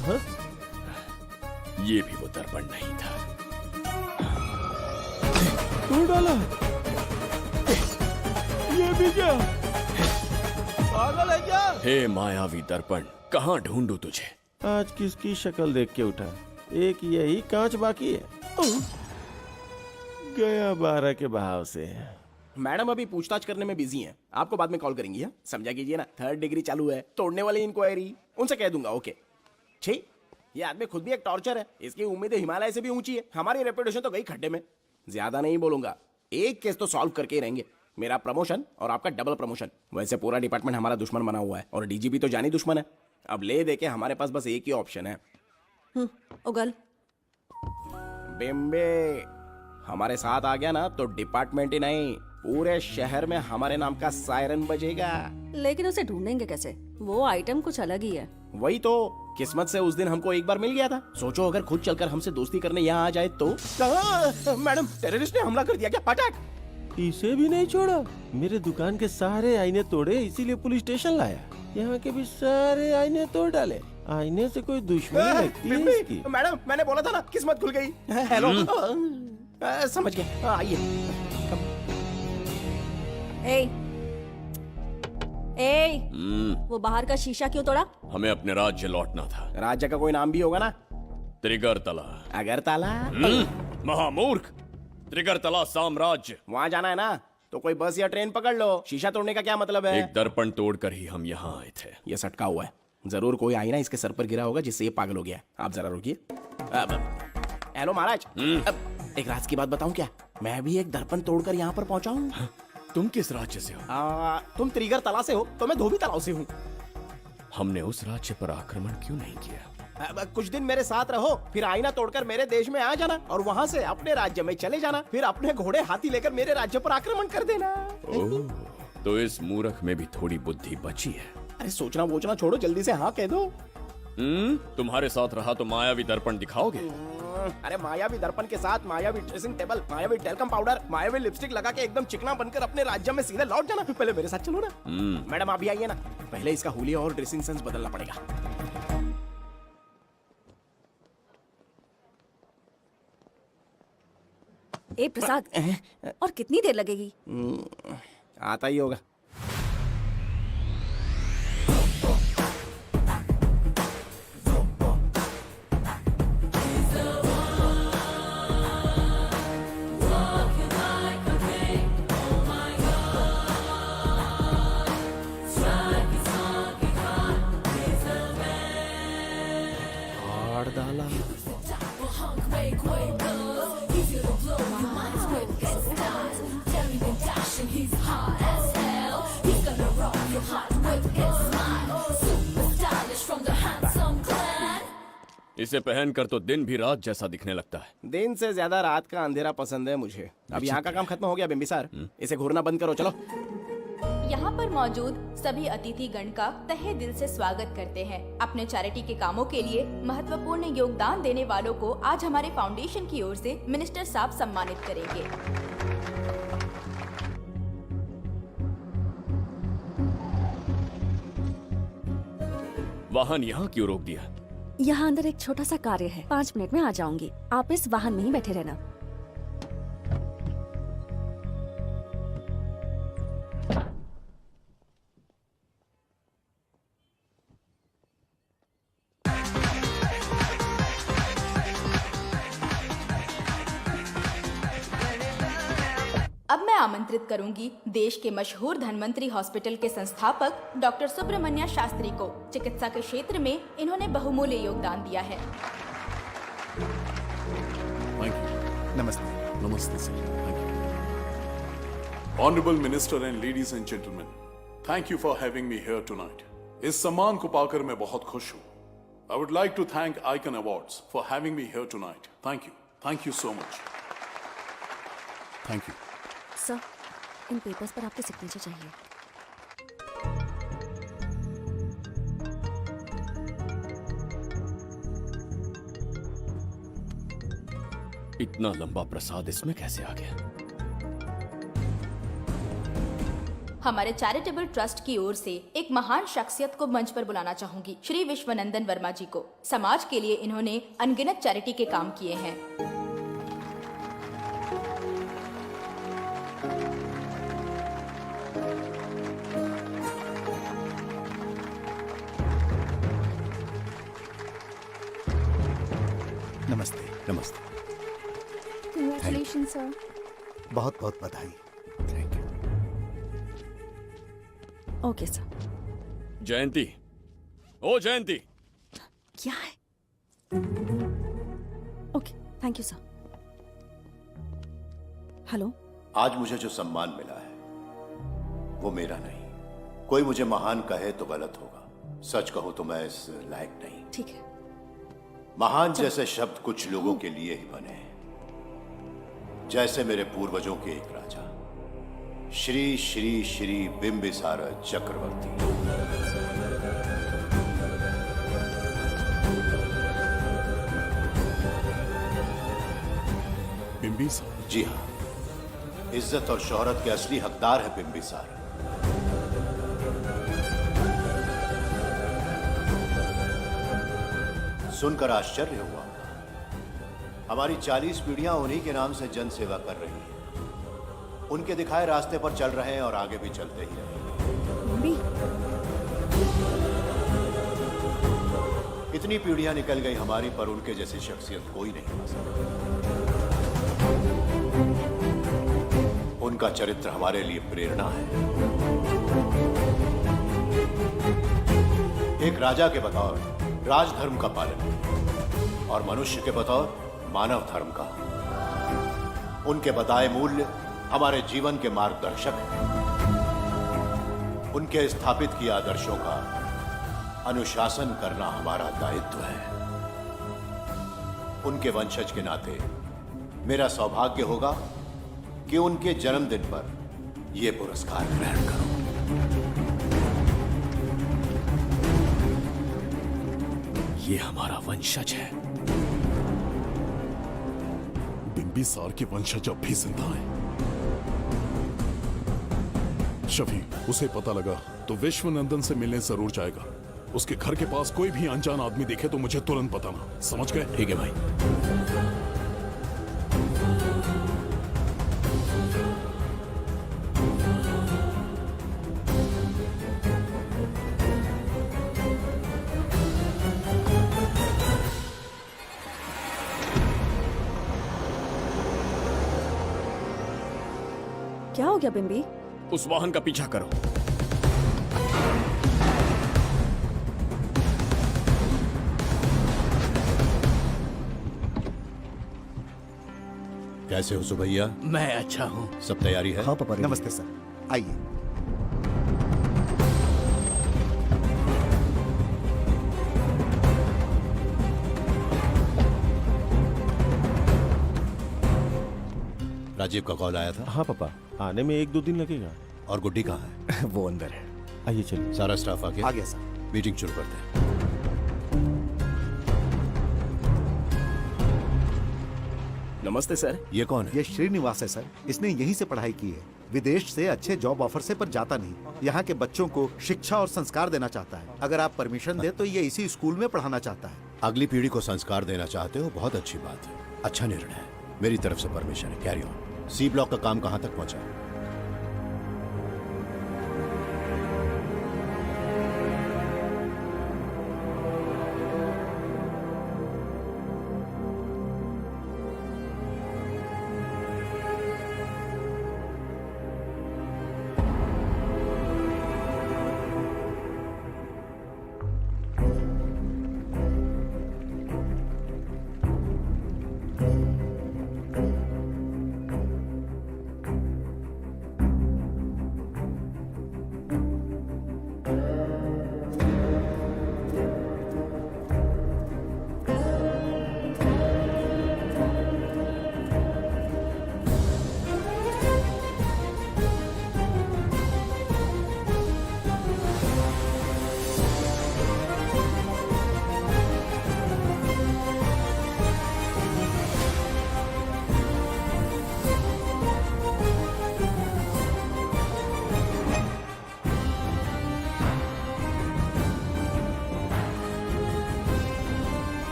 हाँ? ये भी वो दर्पण नहीं था। तोड़ डाला। ये भी क्या? पागल है क्या? हे मायावी दर्पण, कहाँ ढूंढूं तुझे? आज किसकी शक्ल देख के उठा? एक यही कांच बाकी है। गया 12 के बहाव से। मैडम अभी पूछताछ करने में बिजी हैं। आपको बाद में कॉल करेंगी। है समझा कीजिए ना, 3rd डिग्री चालू है। तोड़ने वाली इंक्वायरी उनसे कह दूंगा। ओके ठीक। ये आदमी खुद भी एक टॉर्चर है। इसकी उम्मीदें हिमालय से भी ऊंची है। हमारी रेपुटेशन तो गई खड्डे में। ज्यादा नहीं बोलूंगा, एक केस तो सॉल्व करके ही रहेंगे। मेरा प्रमोशन और आपका डबल प्रमोशन। वैसे पूरा डिपार्टमेंट हमारा दुश्मन बना हुआ है और डीजीपी तो जानी दुश्मन है। अब ले दे के हमारे पास बस एक ही ऑप्शन है। उगल बिम्बे हमारे साथ आ गया ना तो डिपार्टमेंट ही नहीं पूरे शहर में हमारे नाम का सायरन बजेगा। लेकिन उसे ढूंढेंगे कैसे? वो आइटम कुछ अलग ही है। वही तो, किस्मत से उस दिन हमको एक बार मिल गया था। सोचो अगर खुद चलकर हमसे दोस्ती करने यहाँ आ जाए तो। मैडम टेररिस्ट ने हमला कर दिया क्या? पटाक। इसे भी नहीं छोड़ा। मेरे दुकान के सारे आईने तोड़े, इसीलिए पुलिस स्टेशन लाया। यहाँ के भी सारे आईने तोड़ डाले। आईने से कोई दुश्मनी लगती है इसकी। मैडम मैंने बोला था ना, किस्मत खुल गई। हेलो समझ गए, आइए। वो बाहर का शीशा क्यों तोड़ा? हमें अपने राज्य लौटना था। राज्य का कोई नाम भी होगा ना? त्रिगर्तला। अगरतला? महामूर्ख, त्रिगर्तला साम्राज्य। वहाँ जाना है ना तो कोई बस या ट्रेन पकड़ लो। शीशा तोड़ने का क्या मतलब है? एक दर्पण तोड़कर ही हम यहाँ आए थे। ये सटका हुआ है, जरूर कोई आईना इसके सर पर गिरा होगा जिससे ये पागल हो गया। आप जरा रुकिए। हेलो महाराज, एक राज की बात बताऊं क्या? मैं भी एक दर्पण तोड़कर यहाँ पर पहुंचा हूँ। तुम किस राज्य से हो? तुम त्रिगर तला से हो तो मैं धोबी तालाब से हूँ। हमने उस राज्य पर आक्रमण क्यों नहीं किया? कुछ दिन मेरे साथ रहो, फिर आईना तोड़कर मेरे देश में आ जाना और वहाँ से अपने राज्य में चले जाना, फिर अपने घोड़े हाथी लेकर मेरे राज्य पर आक्रमण कर देना। ओह, तो इस मूर्ख में भी थोड़ी बुद्धि बची है। अरे सोचना वोचना छोड़ो, जल्दी से हाँ कह दो। तुम्हारे साथ रहा तो मायावी दर्पण दिखाओगे? अरे मायावी दर्पण के साथ मायावी ड्रेसिंग टेबल, मायावी टेल्कम पाउडर, मायावी लिपस्टिक लगा के एकदम चिकना बनकर अपने राज्य में सीधे लौट जाना। पहले मेरे साथ चलो ना। मैडम अभी आइए ना, पहले इसका हुलिया और ड्रेसिंग सेंस बदलना पड़ेगा। ए प्रसाद, और कितनी देर लगेगी? आता ही होगा। इसे पहनकर तो दिन भी रात जैसा दिखने लगता है। दिन से ज्यादा रात का अंधेरा पसंद है मुझे। अब यहाँ का काम खत्म हो गया बिम्बिसार, इसे घूरना बंद करो, चलो। यहाँ पर मौजूद सभी अतिथि गण का तहे दिल से स्वागत करते हैं। अपने चैरिटी के कामों के लिए महत्वपूर्ण योगदान देने वालों को आज हमारे फाउंडेशन की ओर से मिनिस्टर साहब सम्मानित करेंगे। वाहन यहाँ क्यों रोक दिया? यहाँ अंदर एक छोटा सा कार्य है, 5 मिनट में आ जाऊंगी। आप इस वाहन में ही बैठे रहना। अब मैं आमंत्रित करूंगी देश के मशहूर धन्वंतरी हॉस्पिटल के संस्थापक डॉक्टर सुब्रमण्य शास्त्री को। चिकित्सा के क्षेत्र में इन्होंने बहुमूल्य योगदान दिया है। नमस्ते। नमस्ते sir. Thank you. Honourable minister and ladies and gentleman, thank you for having me here tonight. इस सम्मान को पाकर मैं बहुत खुश हूँ। I would like to thank icon awards for having me here tonight. Thank you so much. Thank you. Sir, इन papers पर आपके सिग्नेचर चाहिए। इतना लंबा प्रसाद इसमें कैसे आ गया? हमारे चैरिटेबल ट्रस्ट की ओर से एक महान शख्सियत को मंच पर बुलाना चाहूंगी, श्री विश्वनंदन वर्मा जी को। समाज के लिए इन्होंने अनगिनत चैरिटी के काम किए हैं। नमस्ते। नमस्ते। Congratulations, sir. बहुत बहुत बधाई। Thank you. Okay sir. Jayanti, ओ जयंती। क्या है? Okay, thank you sir. Hello. आज मुझे जो सम्मान मिला है वो मेरा नहीं। कोई मुझे महान कहे तो गलत होगा, सच कहूं तो मैं इस लायक नहीं। ठीक है। महान जैसे शब्द कुछ लोगों के लिए ही बने हैं, जैसे मेरे पूर्वजों के एक राजा श्री श्री श्री बिंबिसार चक्रवर्ती। बिंबिसार? जी हाँ, इज्जत और शोहरत के असली हकदार है बिंबिसार। सुनकर आश्चर्य हुआ। हमारी 40 पीढ़ियां उन्हीं के नाम से जन सेवा कर रही हैं। उनके दिखाए रास्ते पर चल रहे हैं और आगे भी चलते ही रहेंगे। इतनी पीढ़ियां निकल गई हमारी, पर उनके जैसी शख्सियत कोई नहीं पा सकता। उनका चरित्र हमारे लिए प्रेरणा है। एक राजा के बतौर राजधर्म का पालन और मनुष्य के बतौर मानव धर्म का। उनके बताए मूल्य हमारे जीवन के मार्गदर्शक हैं। उनके स्थापित किए आदर्शों का अनुशासन करना हमारा दायित्व है। उनके वंशज के नाते मेरा सौभाग्य होगा कि उनके जन्मदिन पर यह पुरस्कार ग्रहण करूं। ये हमारा वंशज है। बिंबिसार के वंशज अब भी जिंदा है। शफी, उसे पता लगा तो विश्वनंदन से मिलने जरूर जाएगा। उसके घर के पास कोई भी अनजान आदमी दिखे तो मुझे तुरंत बताना, समझ गए? ठीक है भाई। क्या हो गया बिम्बी? उस वाहन का पीछा करो। कैसे हो सुभैया? मैं अच्छा हूँ। सब तैयारी है? हाँ पापा। नमस्ते सर, आइए। राजीव का कॉल आया था? हाँ पापा, आने में 1-2 दिन लगेगा। और गुड्डी कहाँ है? वो अंदर है। आइए चलिए। सारा स्टाफ आ गया? आ गया सर। मीटिंग शुरू करते हैं। नमस्ते सर। ये कौन है? ये श्रीनिवास है सर। इसने यहीं से पढ़ाई की है। विदेश से अच्छे जॉब ऑफर से पर जाता नहीं। यहाँ के बच्चों को शिक्षा और संस्कार देना चाहता है। अगर आप परमिशन दे तो ये इसी स्कूल में पढ़ाना चाहता है। अगली पीढ़ी को संस्कार देना चाहते हो, बहुत अच्छी बात है, अच्छा निर्णय है। मेरी तरफ से परमिशन है, कैरी ऑन। सी ब्लॉक का काम कहाँ तक पहुँचा?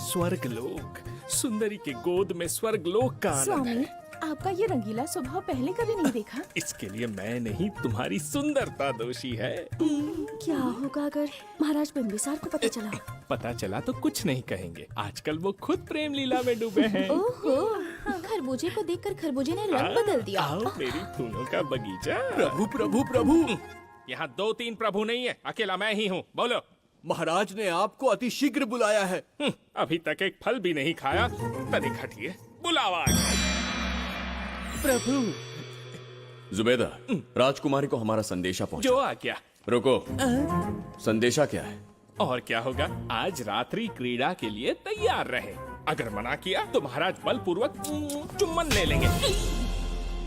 स्वर्गलोक, सुंदरी के गोद में स्वर्गलोक का आनंद स्वामी, है। आपका ये रंगीला स्वभाव पहले कभी नहीं देखा। इसके लिए मैं नहीं, तुम्हारी सुंदरता दोषी है। क्या होगा अगर महाराज बिंबिसार को पता चला? पता चला तो कुछ नहीं कहेंगे, आजकल वो खुद प्रेम लीला में डूबे हैं। ओहो, खरबूजे को देखकर खरबूजे ने रंग बदल दिया। आओ मेरी फूलों का बगीचा। प्रभु प्रभु प्रभु, यहाँ 2-3 प्रभु नहीं है, अकेला मैं ही हूँ। बोलो। महाराज ने आपको अति शीघ्र बुलाया है। अभी तक एक फल भी नहीं खाया, तनिक हटिए, बुलावा। प्रभु। जुबेदा, राजकुमारी को हमारा संदेशा पहुंचा। जो आ गया। रुको, संदेशा क्या है? और क्या होगा, आज रात्रि क्रीड़ा के लिए तैयार रहे। अगर मना किया तो महाराज बलपूर्वक चुम्बन ले लेंगे।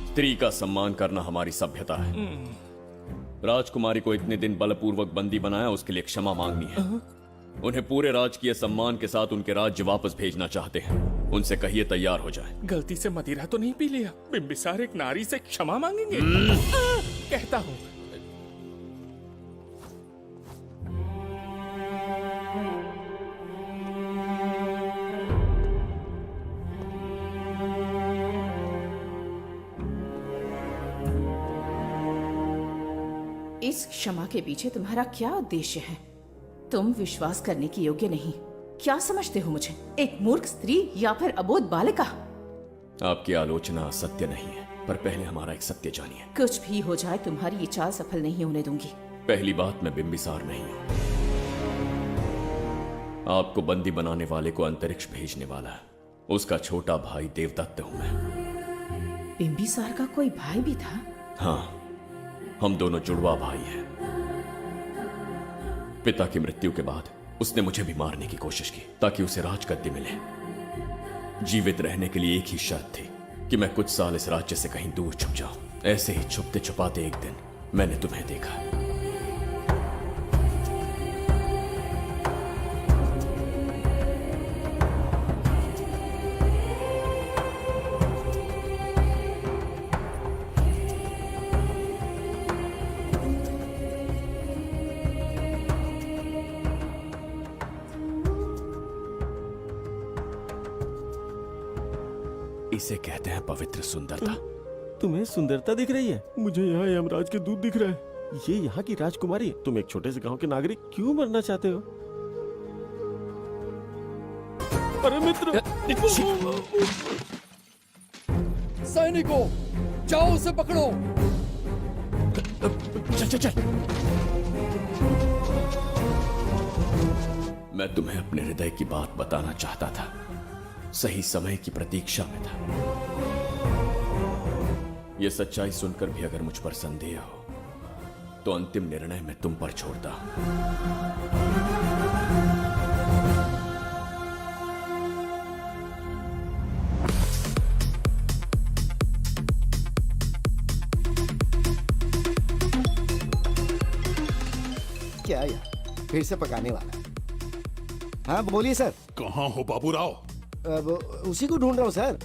स्त्री का सम्मान करना हमारी सभ्यता है। राजकुमारी को इतने दिन बलपूर्वक बंदी बनाया, उसके लिए क्षमा मांगनी है। उन्हें पूरे राजकीय सम्मान के साथ उनके राज्य वापस भेजना चाहते हैं। उनसे कहिए तैयार हो जाए। गलती से मदिरा तो नहीं पी लिया? बिंबिसार एक नारी से क्षमा मांगेंगे? कहता हूँ। इस क्षमा के पीछे तुम्हारा क्या उद्देश्य है? तुम विश्वास करने की योग्य नहीं। क्या समझते हो मुझे, एक मूर्ख स्त्री या फिर अबोध बालिका? आपकी आलोचना सत्य नहीं है, पर पहले हमारा एक सत्य जानिए। कुछ भी हो जाए, तुम्हारी ये चाल सफल नहीं होने दूंगी। पहली बात, मैं बिंबिसार नहीं हूँ। आपको बंदी बनाने वाले को अंतरिक्ष भेजने वाला है। उसका छोटा भाई देवदत्त हूँ मैं। बिंबिसार का कोई भाई भी था? हाँ, हम दोनों जुड़वा भाई हैं। पिता की मृत्यु के बाद उसने मुझे भी मारने की कोशिश की ताकि उसे राजगद्दी मिले। जीवित रहने के लिए एक ही शर्त थी कि मैं कुछ साल इस राज्य से कहीं दूर छुप जाऊं। ऐसे ही छुपते छुपाते एक दिन मैंने तुम्हें देखा। इसे कहते हैं पवित्र सुंदरता। तुम्हें सुंदरता दिख रही है? मुझे यहाँ यमराज के दूध दिख रहा है। ये यहाँ की राजकुमारी है। तुम एक छोटे से गांव के नागरिक क्यों मरना चाहते हो? अरे मित्र! सैनिकों, जाओ उसे पकड़ो। चल चल चल। मैं तुम्हें अपने हृदय की बात बताना चाहता था, सही समय की प्रतीक्षा में था। यह सच्चाई सुनकर भी अगर मुझ पर संदेह हो तो अंतिम निर्णय मैं तुम पर छोड़ता हूं। क्या यार, फिर से पकाने वाला? हाँ बोलिए सर। कहाँ हो बाबूराव? अब उसी को ढूंढ रहा हूँ सर।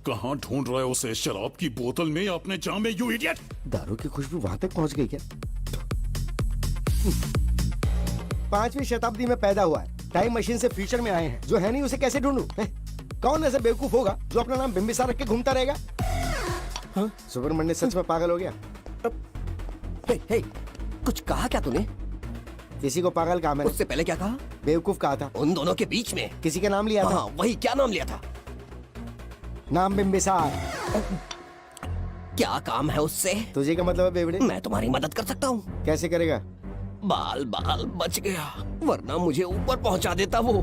कहाँ ढूंढ रहे हो उसे? शराब की बोतल में या अपने जाम में, यू इडियट? दारू की खुशबू वहां तक पहुंच गई क्या? 5वीं शताब्दी में पैदा हुआ है, टाइम मशीन से फ्यूचर में आए हैं। जो है नहीं उसे कैसे ढूंढूं? कौन ऐसा बेवकूफ होगा जो अपना नाम बिंबिसार रख के घूमता रहेगा? हाँ? सुब्रमण्य सच में पागल हो गया। हे, कुछ कहा क्या तूने? किसी को पागल कहा मैंने। उससे पहले क्या कहा? बेवकूफ कहा था। उन दोनों के बीच में किसी का नाम लिया था। वही, क्या नाम लिया था? नाम बिंबिसार। क्या काम है उससे? तुझे क्या मतलब है बेवड़े? मैं तुम्हारी मदद कर सकता हूँ। कैसे करेगा? बाल बच गया, वरना मुझे ऊपर पहुंचा देता वो।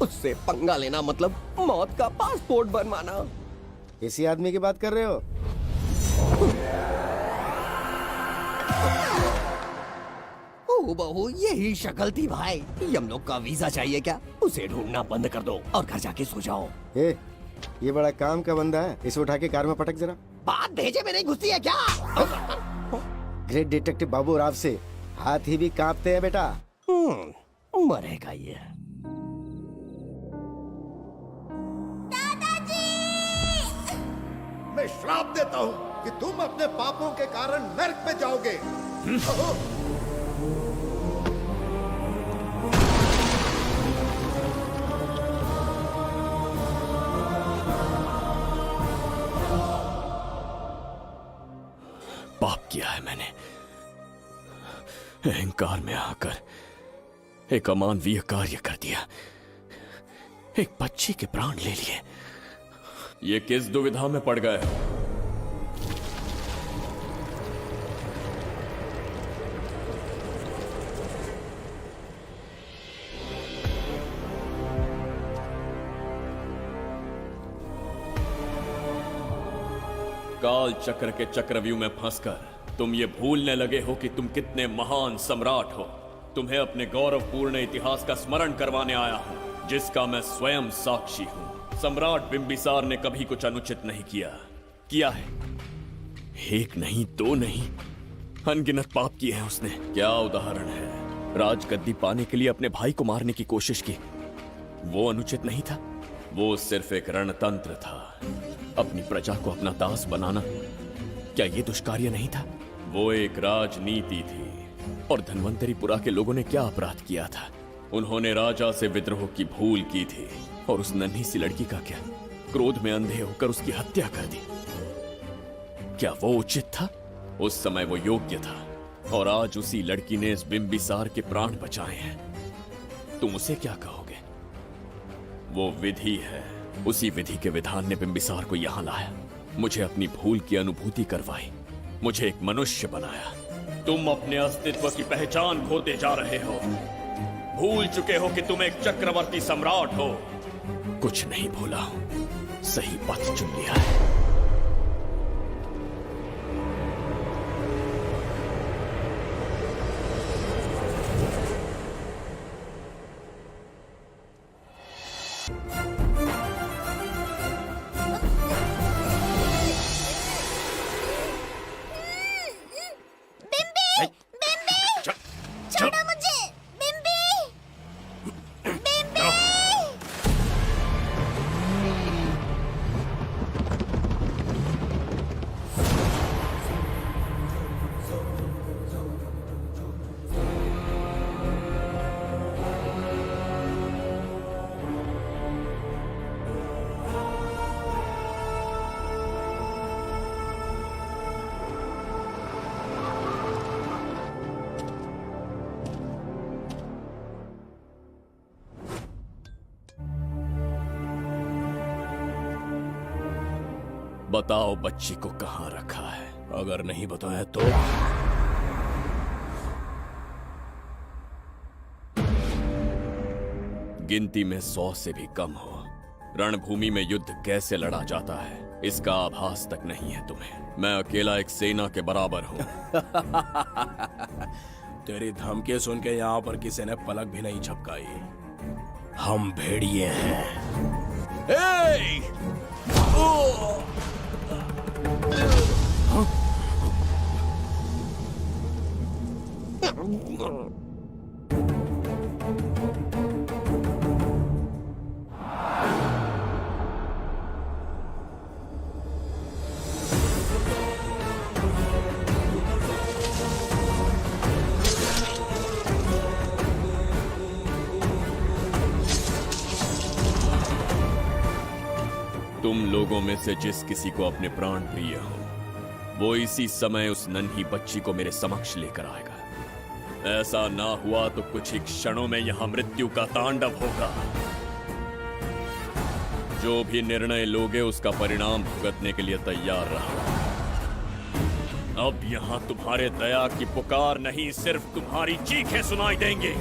उससे पंगा लेना मतलब मौत का पासपोर्ट बनवाना। इसी आदमी की बात कर रहे हो? ओ बहू, यही शक्ल थी भाई। यमलोक का वीजा चाहिए क्या? उसे ढूंढना बंद कर दो और घर जाके सो जाओ। ये बड़ा काम का बंदा है, इसे उठा के कार में पटक जरा। बात भेजे में नहीं घुसती है क्या? ग्रेट डिटेक्टिव बाबू राव से हाथी भी कांपते हैं बेटा। मरेगा ये। मैं श्राप देता हूँ कि तुम अपने पापों के कारण नरक में जाओगे। अहंकार में आकर एक अमानवीय कार्य कर दिया, एक बच्ची के प्राण ले लिए। ये किस दुविधा में पड़ गए हो? काल चक्र के चक्रव्यूह में फंसकर तुम ये भूलने लगे हो कि तुम कितने महान सम्राट हो। तुम्हें अपने गौरवपूर्ण इतिहास का स्मरण करवाने आया हूं, जिसका मैं स्वयं साक्षी हूं। सम्राट बिंबिसार ने कभी कुछ अनुचित नहीं किया है। एक नहीं, दो नहीं, अनगिनत पाप किए हैं उसने। क्या उदाहरण है? राजगद्दी पाने के लिए अपने भाई को मारने की कोशिश की, वो अनुचित नहीं था? वो सिर्फ एक रणतंत्र था। अपनी प्रजा को अपना दास बनाना, क्या ये दुष्कार्य नहीं था? वो एक राजनीति थी। और धन्वंतरीपुरा के लोगों ने क्या अपराध किया था? उन्होंने राजा से विद्रोह की भूल की थी, और उस नन्ही सी लड़की का क्या? क्रोध में अंधे होकर उसकी हत्या कर दी। क्या वो उचित था? उस समय वो योग्य था, और आज उसी लड़की ने इस बिंबिसार के प्राण बचाए हैं। तुम उसे क्या कहोगे? वो विधि है। उसी विधि के विधान ने बिंबिसार को यहां लाया, मुझे अपनी भूल की अनुभूति करवाई, मुझे एक मनुष्य बनाया। तुम अपने अस्तित्व की पहचान खोते जा रहे हो। भूल चुके हो कि तुम एक चक्रवर्ती सम्राट हो। कुछ नहीं भूला हूं, सही पथ चुन लिया है। बताओ बच्ची को कहां रखा है? अगर नहीं बताया तो गिनती में 100 से भी कम हो। रणभूमि में युद्ध कैसे लड़ा जाता है, इसका आभास तक नहीं है तुम्हें। मैं अकेला एक सेना के बराबर हूं। तेरी धमकी सुन के यहाँ पर किसी ने पलक भी नहीं झपकाई। हम भेड़िए हैं। तुम लोगों में से जिस किसी को अपने प्राण प्रिय हो, वो इसी समय उस नन्ही बच्ची को मेरे समक्ष लेकर आएगा। ऐसा ना हुआ तो कुछ ही क्षणों में यहां मृत्यु का तांडव होगा। जो भी निर्णय लोगे उसका परिणाम भुगतने के लिए तैयार रहो। अब यहां तुम्हारे दया की पुकार नहीं, सिर्फ तुम्हारी चीखें सुनाई देंगी।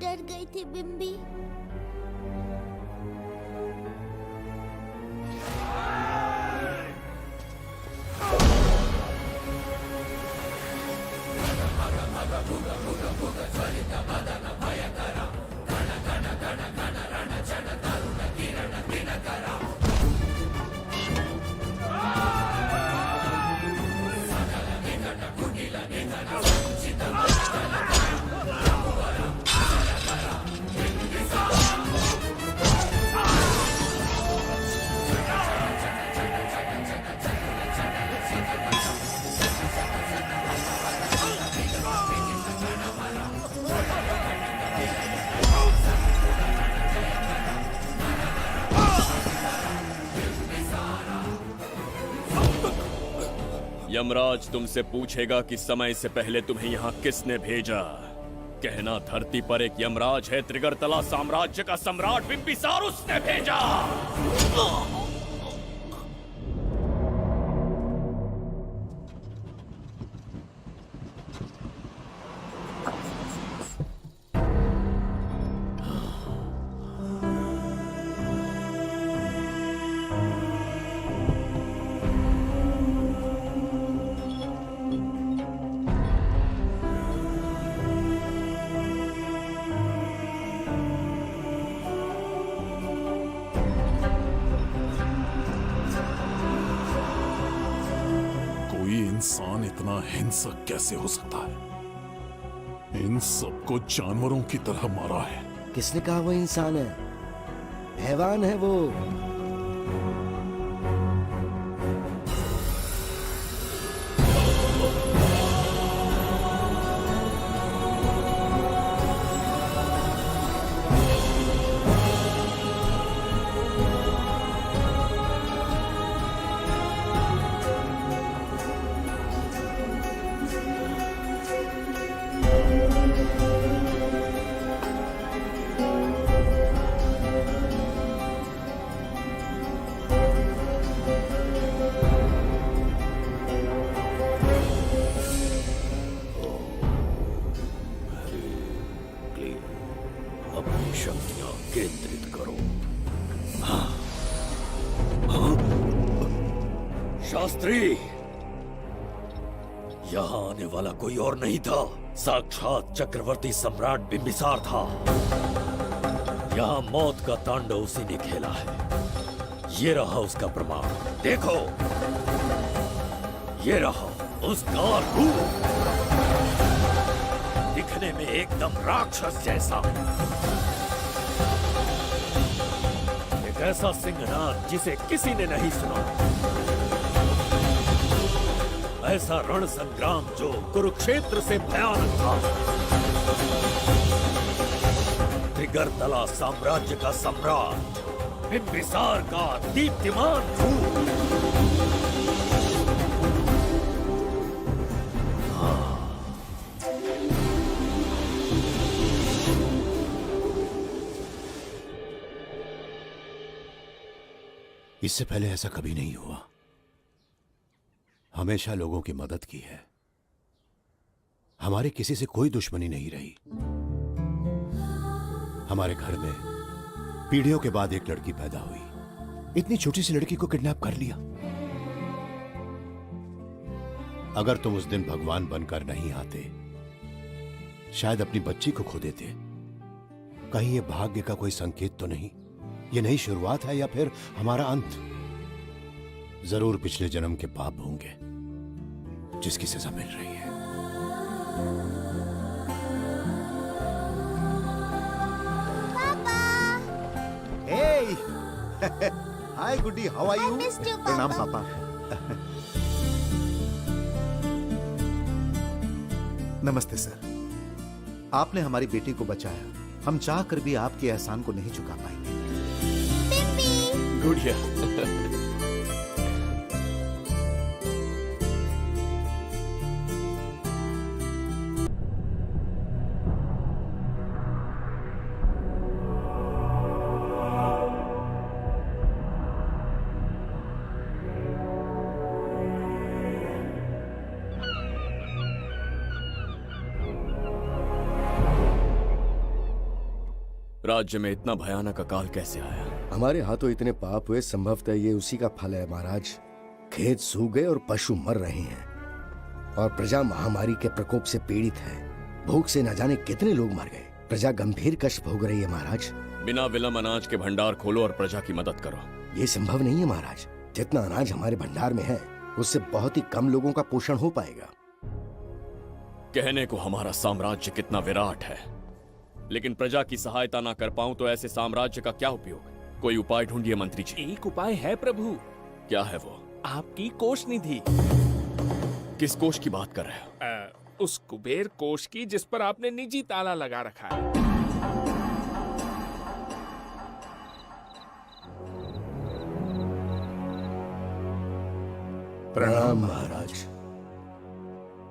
डर गई थी बिम्बी। यमराज तुमसे पूछेगा कि समय से पहले तुम्हें यहाँ किसने भेजा। कहना धरती पर एक यमराज है, त्रिगर्तला साम्राज्य का सम्राट बिम्बिसार उसने भेजा। इंसान इतना हिंसक कैसे हो सकता है? इन सबको जानवरों की तरह मारा है। किसने कहा वो इंसान है? हैवान है वो। अपनी शक्तियां केंद्रित करो। शास्त्री, यहाँ आने वाला कोई और नहीं था, साक्षात चक्रवर्ती सम्राट बिम्बिसार था। यहाँ मौत का तांडव उसी ने खेला है। ये रहा उसका प्रमाण, देखो, ये रहा उसका रूप, दिखने में एकदम राक्षस जैसा। एक ऐसा सिंहनाद जिसे किसी ने नहीं सुना, ऐसा रण संग्राम जो कुरुक्षेत्र से भयानक था। त्रिगर्तला साम्राज्य का सम्राट बिम्बिसार का दीप्तिमान रूप। इससे पहले ऐसा कभी नहीं हुआ। हमेशा लोगों की मदद की है। हमारे किसी से कोई दुश्मनी नहीं रही। हमारे घर में पीढ़ियों के बाद एक लड़की पैदा हुई। इतनी छोटी सी लड़की को किडनैप कर लिया। अगर तुम उस दिन भगवान बनकर नहीं आते, शायद अपनी बच्ची को खो देते। कहीं ये भाग्य का कोई संकेत तो नहीं? ये नई शुरुआत है या फिर हमारा अंत? जरूर पिछले जन्म के पाप होंगे जिसकी सजा मिल रही है। हाय गुड्डी, हाउ आर यू? प्रणाम पापा। नमस्ते सर। आपने हमारी बेटी को बचाया। हम चाह कर भी आपके एहसान को नहीं चुका पाएंगे। गुड़िया, राज्य में इतना भयानक अकाल कैसे आया? हमारे हाथों इतने पाप हुए, संभवतः ये उसी का फल है महाराज। खेत सूख गए और पशु मर रहे हैं और प्रजा महामारी के प्रकोप से पीड़ित है। भूख से न जाने कितने लोग मर गए। प्रजा गंभीर कष्ट भोग रही है महाराज। बिना विलंब अनाज के भंडार खोलो और प्रजा की मदद करो। ये संभव नहीं है महाराज। जितना अनाज हमारे भंडार में है, उससे बहुत ही कम लोगों का पोषण हो पाएगा। कहने को हमारा साम्राज्य कितना विराट है, लेकिन प्रजा की सहायता ना कर पाऊं तो ऐसे साम्राज्य का क्या उपयोग? कोई उपाय ढूंढिए मंत्री जी। एक उपाय है प्रभु। क्या है वो? आपकी कोष निधि। किस कोष की बात कर रहे हो? उस कुबेर कोष की जिस पर आपने निजी ताला लगा रखा है। प्रणाम महाराज।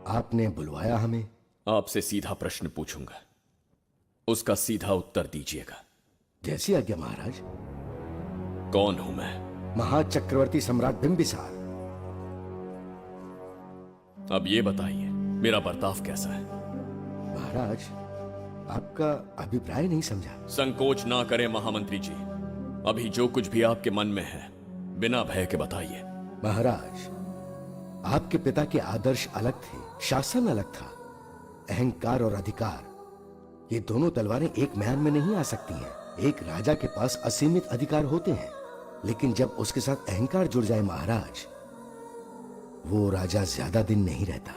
आपने बुलवाया हमें? आपसे सीधा प्रश्न पूछूंगा, उसका सीधा उत्तर दीजिएगा। जैसी आज्ञा महाराज। कौन हूं मैं? महाचक्रवर्ती सम्राट बिंबिसार। अब ये बताइए, मेरा बर्ताव कैसा है? महाराज, आपका अभिप्राय नहीं समझा। संकोच ना करें महामंत्री जी, अभी जो कुछ भी आपके मन में है बिना भय के बताइए। महाराज, आपके पिता के आदर्श अलग थे, शासन अलग था। अहंकार और अधिकार, ये दोनों तलवारें एक म्यान में नहीं आ सकती हैं। एक राजा के पास असीमित अधिकार होते हैं, लेकिन जब उसके साथ अहंकार जुड़ जाए महाराज, वो राजा ज्यादा दिन नहीं रहता।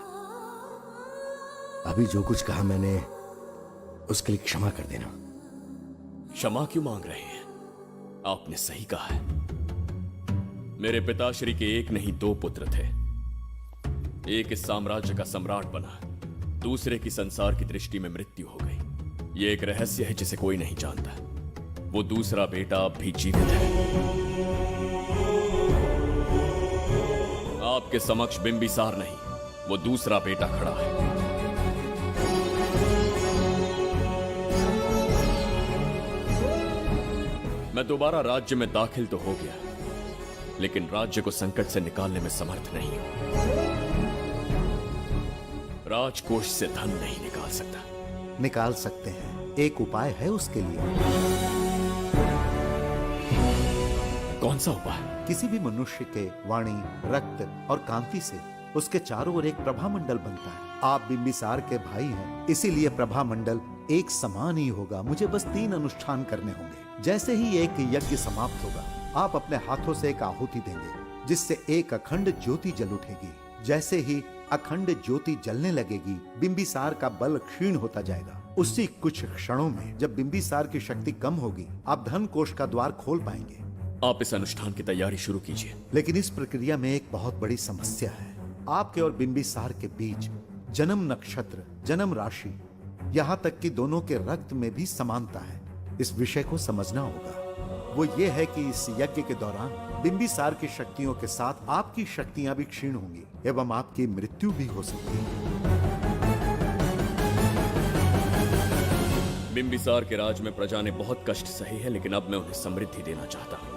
अभी जो कुछ कहा मैंने, उसके लिए क्षमा कर देना। क्षमा क्यों मांग रहे हैं? आपने सही कहा है। मेरे पिताश्री के एक नहीं दो पुत्र थे। एक इस साम्राज्य का सम्राट बना, दूसरे की संसार की दृष्टि में मृत्यु हो गई। ये एक रहस्य है जिसे कोई नहीं जानता। वो दूसरा बेटा अब भी जीवित है। आपके समक्ष बिंबिसार नहीं, वो दूसरा बेटा खड़ा है। मैं दोबारा राज्य में दाखिल तो हो गया, लेकिन राज्य को संकट से निकालने में समर्थ नहीं हूं। राजकोष से धन नहीं निकाल सकता। निकाल सकते हैं, एक उपाय है उसके लिए। कौन सा उपाय? किसी भी मनुष्य के वाणी, रक्त और कांति से उसके चारों ओर एक प्रभामंडल बनता है। आप बिंबिसार के भाई हैं, इसीलिए प्रभामंडल एक समान ही होगा। मुझे बस 3 अनुष्ठान करने होंगे। जैसे ही एक यज्ञ समाप्त होगा, आप अपने हाथों से एक आहुति देंगे, जिससे एक अखंड ज्योति जल उठेगी। जैसे ही अखंड ज्योति जलने लगेगी, बिंबिसार का बल क्षीण होता जाएगा। उसी कुछ क्षणों में जब बिंबिसार की शक्ति कम होगी, आप धन कोष का द्वार खोल पाएंगे। आप इस अनुष्ठान की तैयारी शुरू कीजिए। लेकिन इस प्रक्रिया में एक बहुत बड़ी समस्या है। आपके और बिंबिसार के बीच जन्म नक्षत्र, जन्म राशि, यहाँ तक कि दोनों के रक्त में भी समानता है। इस विषय को समझना होगा। वो ये है कि इस यज्ञ के दौरान बिंबिसार की शक्तियों के साथ आपकी शक्तियां भी क्षीण होंगी एवं आपकी मृत्यु भी हो सकती है। बिंबिसार के राज में प्रजा ने बहुत कष्ट सहे हैं, लेकिन अब मैं उन्हें समृद्धि देना चाहता हूँ।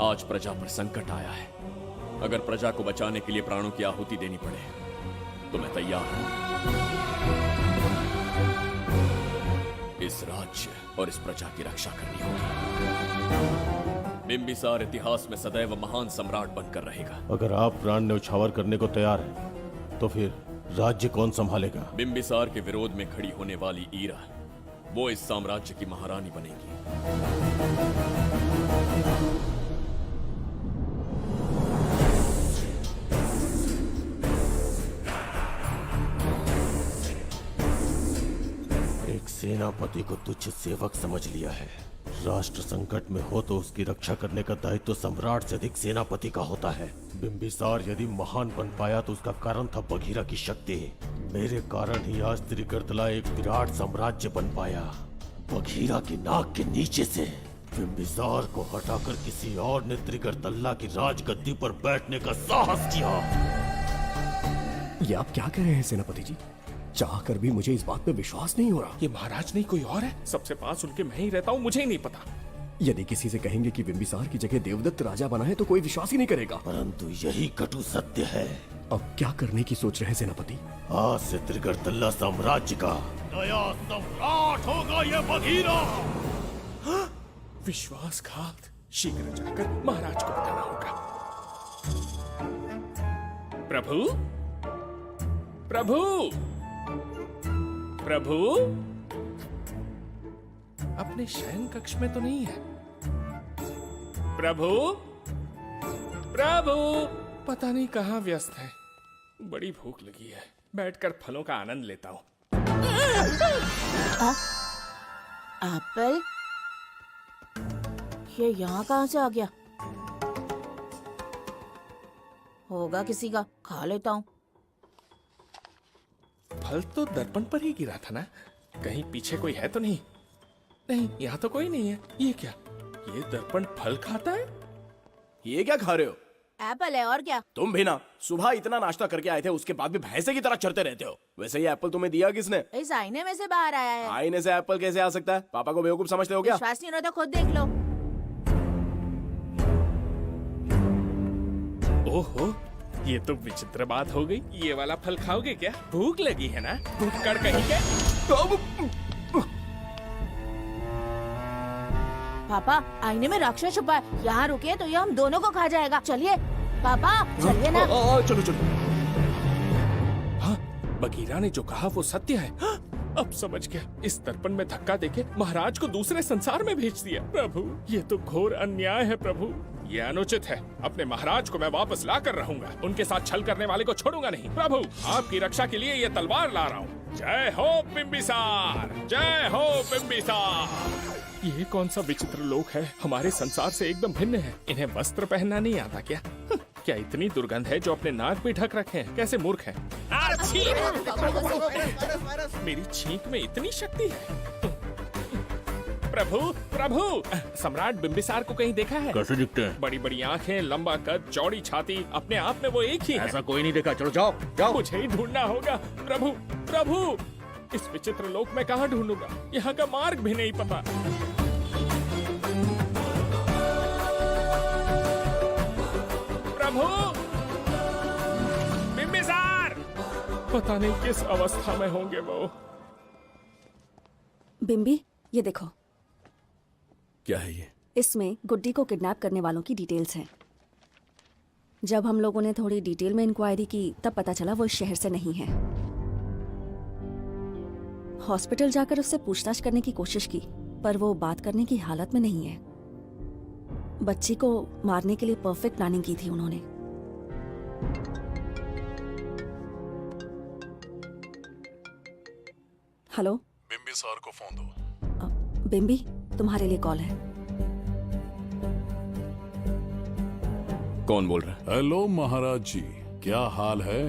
आज प्रजा पर संकट आया है। अगर प्रजा को बचाने के लिए प्राणों की आहुति देनी पड़े तो मैं तैयार हूं। इस राज्य और इस प्रजा की रक्षा करनी होगी। बिंबिसार इतिहास में सदैव महान सम्राट बनकर रहेगा। अगर आप प्राण न्यौछावर करने को तैयार हैं, तो फिर राज्य कौन संभालेगा? बिंबिसार के विरोध में खड़ी होने वाली ईरा, वो इस साम्राज्य की महारानी बनेगी। सेनापति को तुच्छ सेवक समझ लिया है। राष्ट्र संकट में हो तो उसकी रक्षा करने का दायित्व सम्राट से अधिक सेनापति का होता है। बिंबिसार यदि महान बन पाया तो उसका कारण था बघीरा की शक्ति। मेरे कारण ही आज त्रिगर्तला एक विराट साम्राज्य बन पाया। बघीरा की नाक के नीचे से बिंबिसार को हटाकर किसी और ने त्रिगर्तला की राजगद्दी पर बैठने का साहस किया। ये आप क्या कह रहे हैं सेनापति जी? चाह कर भी मुझे इस बात पे विश्वास नहीं हो रहा। ये महाराज नहीं कोई और है। सबसे पास उनके मैं ही रहता हूँ, मुझे ही नहीं पता। यदि किसी से कहेंगे कि बिंबिसार की जगह देवदत्त राजा बना है तो कोई विश्वास ही नहीं करेगा। परंतु यही कटु सत्य है। अब क्या करने की सोच रहे हैं सेनापति? आज से त्रिगर्तला साम्राज्य का नया सम्राट होगा ये बघीरा। विश्वासघात। शीघ्र जाकर महाराज को बताना होगा। प्रभु, प्रभु, प्रभु, अपने शयन कक्ष में तो नहीं है। प्रभु, प्रभु, पता नहीं कहाँ व्यस्त है। बड़ी भूख लगी है, बैठकर फलों का आनंद लेता हूँ। एप्पल? ये यहाँ कहाँ से आ गया? होगा किसी का, खा लेता हूँ। फल तो दर्पण पर ही गिरा था ना? कहीं पीछे कोई है तो नहीं? नहीं, यहाँ तो कोई नहीं है। ये क्या? ये दर्पण फल खाता है? ये क्या खा रहे हो? एप्पल है और क्या? तुम भी ना सुबह इतना नाश्ता करके आए थे, उसके बाद भी भैंसे की तरह चढ़ते रहते हो। वैसे ये एप्पल तुम्हें दिया किसने? इस आईने में से बाहर आया है। आईने से एप्पल कैसे आ सकता है? पापा को बेवकूफ समझते हो क्या? विश्वास नहीं हो तो खुद देख लो। ओहो, ये तो विचित्र बात हो गई। ये वाला फल खाओगे क्या? भूख लगी है ना? भूखड़ कहीं के? पापा आईने में राक्षस छुपा है, यहाँ रुके तो ये हम दोनों को खा जाएगा। चलिए पापा चलिए ना। चलो चलो। हाँ, बगीरा ने जो कहा वो सत्य है। हाँ, अब समझ गया। इस दर्पण में धक्का देके महाराज को दूसरे संसार में भेज दिया। प्रभु, ये तो घोर अन्याय है प्रभु। ये अनुचित है। अपने महाराज को मैं वापस ला कर रहूंगा। उनके साथ छल करने वाले को छोड़ूंगा नहीं। प्रभु, आपकी रक्षा के लिए ये तलवार ला रहा हूँ। जय हो बिम्बिसार, जय हो बिम्बिसार। ये कौन सा विचित्र लोक है? हमारे संसार से एकदम भिन्न है। इन्हें वस्त्र पहनना नहीं आता क्या? क्या इतनी दुर्गंध है जो अपने नाक भी ढक रखे हैं? कैसे मूर्ख हैं? मेरी छींक में इतनी शक्ति है। प्रभु, प्रभु, सम्राट बिम्बिसार को कहीं देखा है? कैसे दिखते हैं? बड़ी बड़ी आंखें, लंबा कद, चौड़ी छाती, अपने आप में वो एक ही है। ऐसा कोई नहीं देखा। चलो जाओ जाओ। मुझे ही ढूंढना होगा। प्रभु, प्रभु, इस विचित्र लोक में कहाँ ढूंढूंगा? यहाँ का मार्ग भी नहीं पता। प्रभु, बिम्बिसार, पता नहीं किस अवस्था में होंगे वो। बिम्बी, ये देखो। क्या है ये? इसमें गुड्डी को किडनैप करने वालों की डिटेल्स हैं। जब हम लोगों ने थोड़ी डिटेल में इंक्वायरी की तब पता चला वो इस शहर से नहीं है। हॉस्पिटल जाकर उससे पूछताछ करने की कोशिश की पर वो बात करने की हालत में नहीं है। बच्ची को मारने के लिए परफेक्ट प्लानिंग की थी उन्होंने। हेलो, बिम्बिसार को फोन दो। बिम्बी, तुम्हारे लिए कॉल है। कौन बोल रहा है? हेलो महाराज जी, क्या हाल है?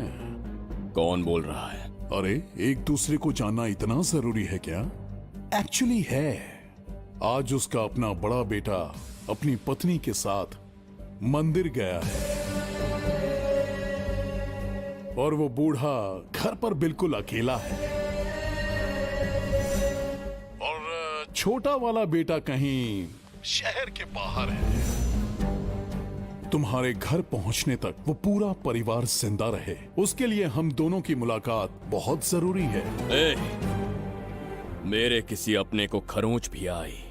कौन बोल रहा है? अरे, एक दूसरे को जानना इतना जरूरी है क्या? एक्चुअली है। आज उसका अपना बड़ा बेटा अपनी पत्नी के साथ मंदिर गया है और वो बूढ़ा घर पर बिल्कुल अकेला है और छोटा वाला बेटा कहीं शहर के बाहर है। तुम्हारे घर पहुंचने तक वो पूरा परिवार जिंदा रहे, उसके लिए हम दोनों की मुलाकात बहुत जरूरी है। मेरे किसी अपने को खरोंच भी आई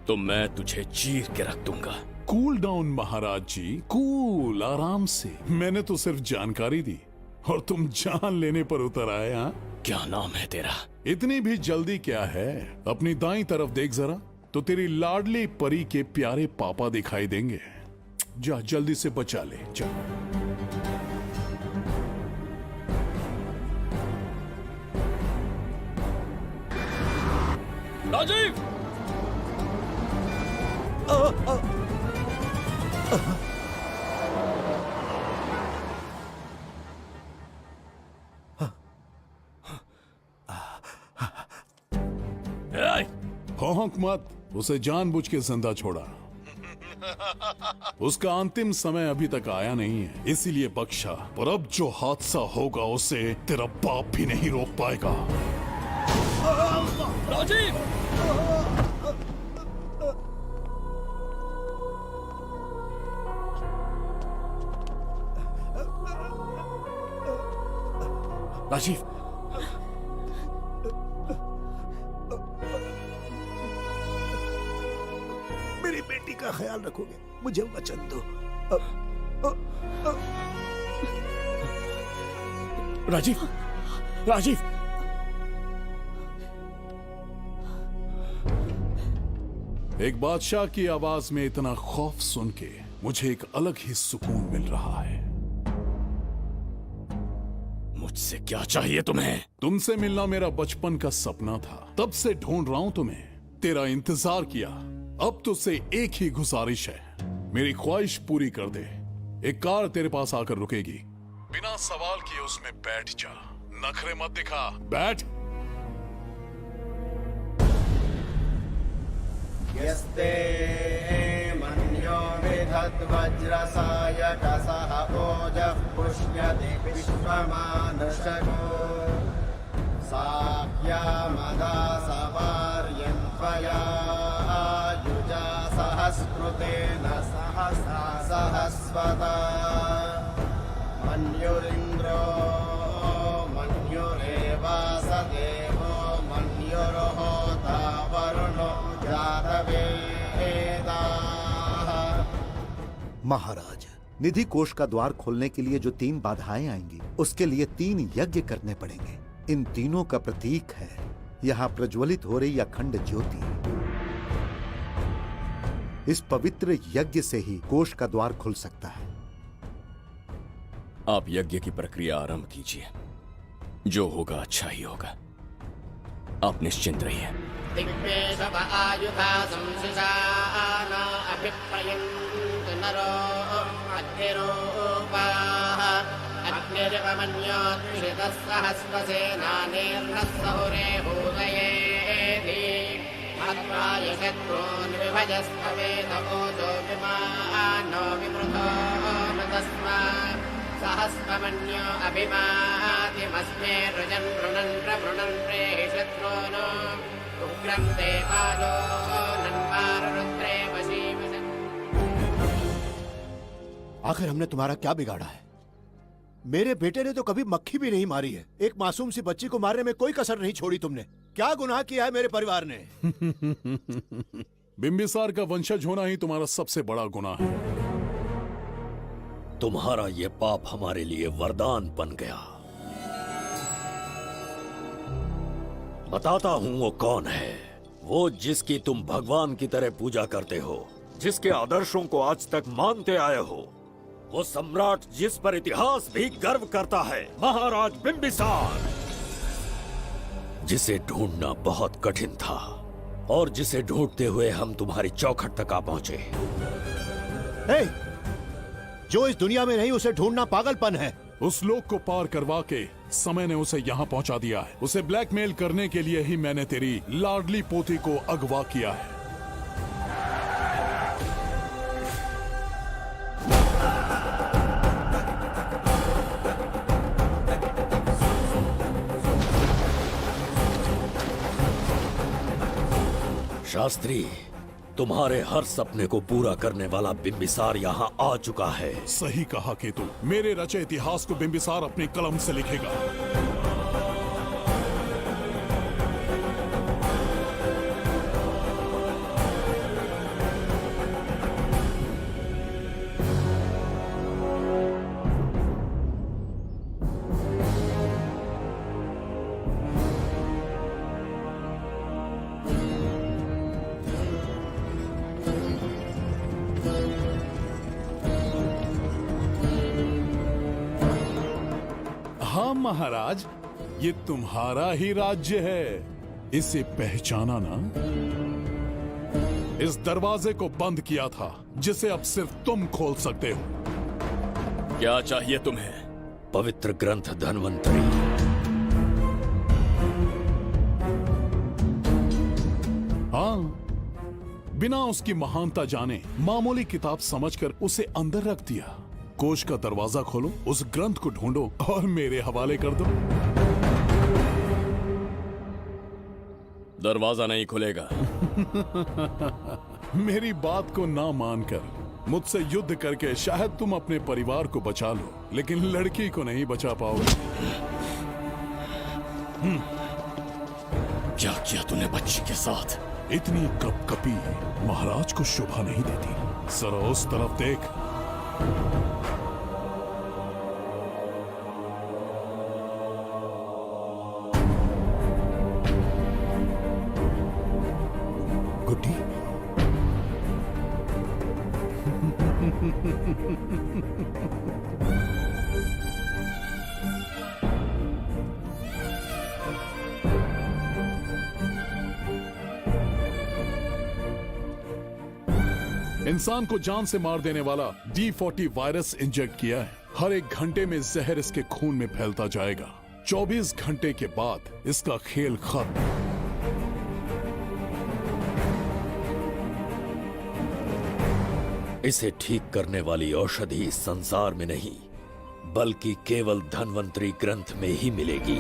तो मैं तुझे चीर के रख दूंगा। कूल डाउन महाराज जी, कूल, आराम से। मैंने तो सिर्फ जानकारी दी और तुम जान लेने पर उतर आए। हाँ, क्या नाम है तेरा? इतनी भी जल्दी क्या है? अपनी दाईं तरफ देख जरा, तो तेरी लाडली परी के प्यारे पापा दिखाई देंगे। जा, जल्दी से बचा ले, जा। राजीव! भौंक मत, उसे जानबूझ के जिंदा छोड़ा। उसका अंतिम समय अभी तक आया नहीं है, इसीलिए बख्शा। पर अब जो हादसा होगा उसे तेरा बाप भी नहीं रोक पाएगा। राजीव! राजीव, मेरी बेटी का ख्याल रखोगे? मुझे वचन दो। राजीव, राजीव! एक बादशाह की आवाज में इतना खौफ सुन के मुझे एक अलग ही सुकून मिल रहा है। मुझसे क्या चाहिए तुम्हें? तुमसे मिलना मेरा बचपन का सपना था, तब से ढूंढ रहा हूं तुम्हें, तेरा इंतजार किया। अब तुझसे एक ही गुजारिश है, मेरी ख्वाहिश पूरी कर दे। एक कार तेरे पास आकर रुकेगी, बिना सवाल किए उसमें बैठ जा। नखरे मत दिखा, बैठ। यस्ते मन्यो विधत्ते तद्वज्रसायकसः ओजः पुष्यति विश्वमानशको साह्यामदा सवार्यं त्वया युजा सहस्कृतेन सहसा सहस्वता मन्युरिन्द्रो मन्युरेवासदेवो मन्युर्होता वरुणो जातवेदाः। महाराज, निधि कोष का द्वार खोलने के लिए जो 3 बाधाएं आएंगी, उसके लिए 3 यज्ञ करने पड़ेंगे। इन तीनों का प्रतीक है यहाँ प्रज्वलित हो रही अखंड ज्योति। इस पवित्र यज्ञ से ही कोष का द्वार खुल सकता है। आप यज्ञ की प्रक्रिया आरंभ कीजिए। जो होगा अच्छा ही होगा। आप निश्चिंत रहिए। नरो अग्निरूपाः अग्निर्वमन्योत्क्षितः सहस्रसेनानेर्नः भूतयेति हत्वाय शत्रून् विभजस्तवेदभूतो विमानो विमृतो मृतस्मात् सहस्रमन्यो अभिमातिमस्मे रुजन् रुणन् प्रवृणन् प्रेहि शत्रून् उग्रं देवालो नन्वारुद्रे वशीवसन्। आखिर हमने तुम्हारा क्या बिगाड़ा है? मेरे बेटे ने तो कभी मक्खी भी नहीं मारी है। एक मासूम सी बच्ची को मारने में कोई कसर नहीं छोड़ी तुमने। क्या गुनाह किया है मेरे परिवार ने? बिंबिसार का वंशज होना ही तुम्हारा सबसे बड़ा गुनाह है। तुम्हारा ये पाप हमारे लिए वरदान बन गया। बताता हूं वो कौन है। वो जिसकी तुम भगवान की तरह पूजा करते हो, जिसके आदर्शों को आज तक मानते आए हो, वो सम्राट जिस पर इतिहास भी गर्व करता है, महाराज बिंबिसार, जिसे ढूंढना बहुत कठिन था और जिसे ढूंढते हुए हम तुम्हारी चौखट तक आ पहुंचे। जो इस दुनिया में नहीं उसे ढूंढना पागलपन है। उस लोक को पार करवा के समय ने उसे यहाँ पहुँचा दिया है। उसे ब्लैकमेल करने के लिए ही मैंने तेरी लाडली पोती को अगवा किया है। शास्त्री, तुम्हारे हर सपने को पूरा करने वाला बिंबिसार यहाँ आ चुका है। सही कहा केतु। मेरे रचे इतिहास को बिंबिसार अपनी कलम से लिखेगा। हाँ महाराज, ये तुम्हारा ही राज्य है। इसे पहचाना ना? इस दरवाजे को बंद किया था जिसे अब सिर्फ तुम खोल सकते हो। क्या चाहिए तुम्हें? पवित्र ग्रंथ धन्वंतरी। हाँ, बिना उसकी महानता जाने मामूली किताब समझकर उसे अंदर रख दिया। कोष का दरवाजा खोलो, उस ग्रंथ को ढूंढो और मेरे हवाले कर दो। दरवाजा नहीं खुलेगा। मेरी बात को ना मानकर मुझसे युद्ध करके शायद तुम अपने परिवार को बचा लो, लेकिन लड़की को नहीं बचा पाओगे। क्या किया तूने बच्ची के साथ? इतनी कपकपी महाराज को शोभा नहीं देती। जरा उस तरफ देख। गुड्डी, इंसान को जान से मार देने वाला D40 वायरस इंजेक्ट किया है। हर 1 घंटे में जहर इसके खून में फैलता जाएगा। 24 घंटे के बाद इसका खेल खत्म। इसे ठीक करने वाली औषधि इस संसार में नहीं, बल्कि केवल धन्वंतरी ग्रंथ में ही मिलेगी।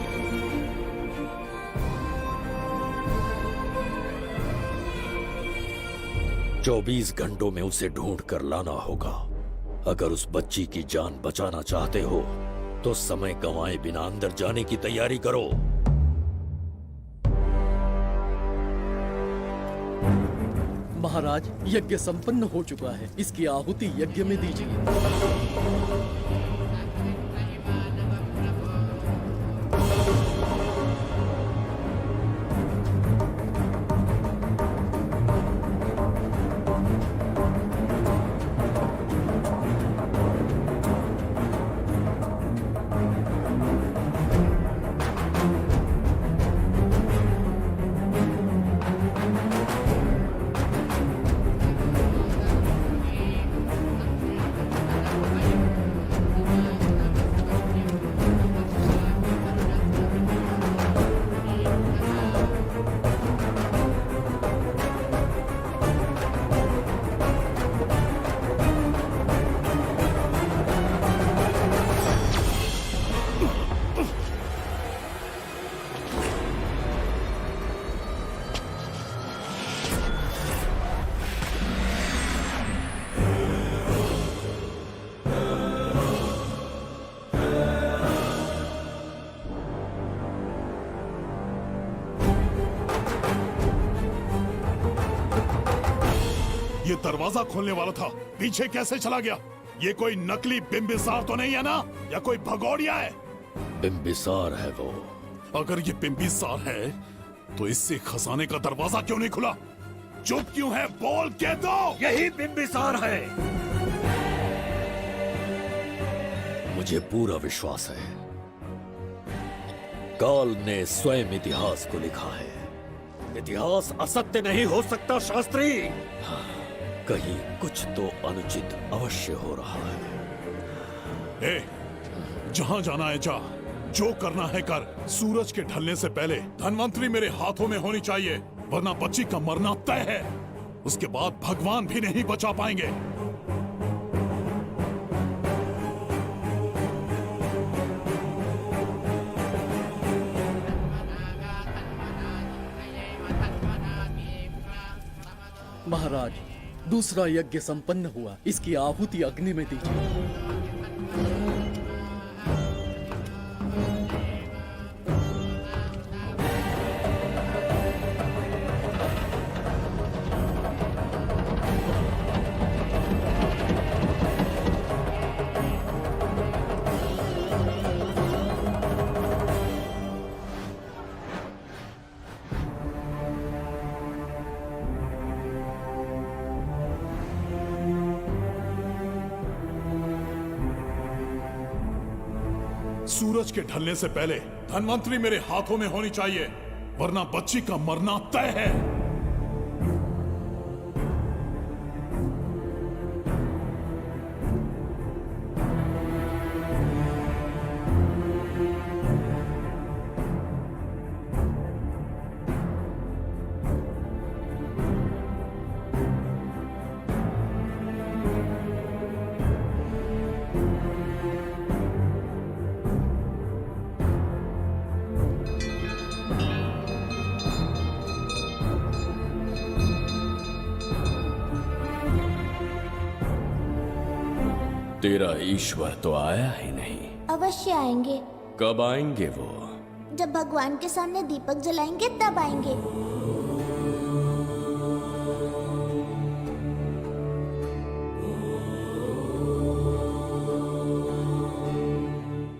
चौबीस घंटों में उसे ढूंढ कर लाना होगा। अगर उस बच्ची की जान बचाना चाहते हो तो समय गंवाए बिना अंदर जाने की तैयारी करो। महाराज, यज्ञ संपन्न हो चुका है, इसकी आहुति यज्ञ में दीजिए। ये दरवाजा खोलने वाला था, पीछे कैसे चला गया? ये कोई नकली बिम्बिसार तो नहीं है ना, या कोई भगोड़िया है? बिम्बिसार है वो। अगर ये बिम्बिसार है तो इससे खजाने का दरवाजा क्यों नहीं खुला? चुप क्यों है? बोल के दो। यही बिम्बिसार है। मुझे पूरा विश्वास है, काल ने स्वयं इतिहास को लिखा है। इतिहास असत्य नहीं हो सकता शास्त्री। कहीं कुछ तो अनुचित अवश्य हो रहा है। जहां जाना है जा, जो करना है कर। सूरज के ढलने से पहले धन्वंतरी मेरे हाथों में होनी चाहिए, वरना बच्ची का मरना तय है। उसके बाद भगवान भी नहीं बचा पाएंगे। महाराज, दूसरा यज्ञ संपन्न हुआ, इसकी आहुति अग्नि में दीजिए। सूरज के ढलने से पहले धन्वंतरी मेरे हाथों में होनी चाहिए, वरना बच्ची का मरना तय है। तेरा ईश्वर तो आया ही नहीं। अवश्य आएंगे। कब आएंगे वो? जब भगवान के सामने दीपक जलाएंगे तब आएंगे।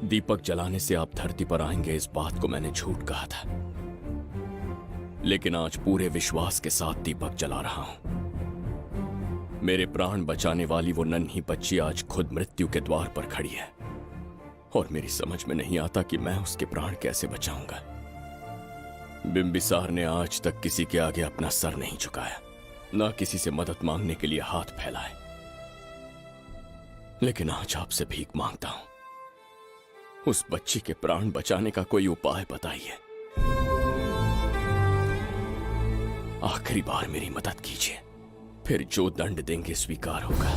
दीपक जलाने से आप धरती पर आएंगे, इस बात को मैंने झूठ कहा था, लेकिन आज पूरे विश्वास के साथ दीपक जला रहा हूं। मेरे प्राण बचाने वाली वो नन्ही बच्ची आज खुद मृत्यु के द्वार पर खड़ी है, और मेरी समझ में नहीं आता कि मैं उसके प्राण कैसे बचाऊंगा। बिम्बिसार ने आज तक किसी के आगे अपना सर नहीं झुकाया, ना किसी से मदद मांगने के लिए हाथ फैलाए, लेकिन आज आपसे भीख मांगता हूं। उस बच्ची के प्राण बचाने का कोई उपाय बताइए। आखिरी बार मेरी मदद कीजिए, फिर जो दंड देंगे स्वीकार होगा।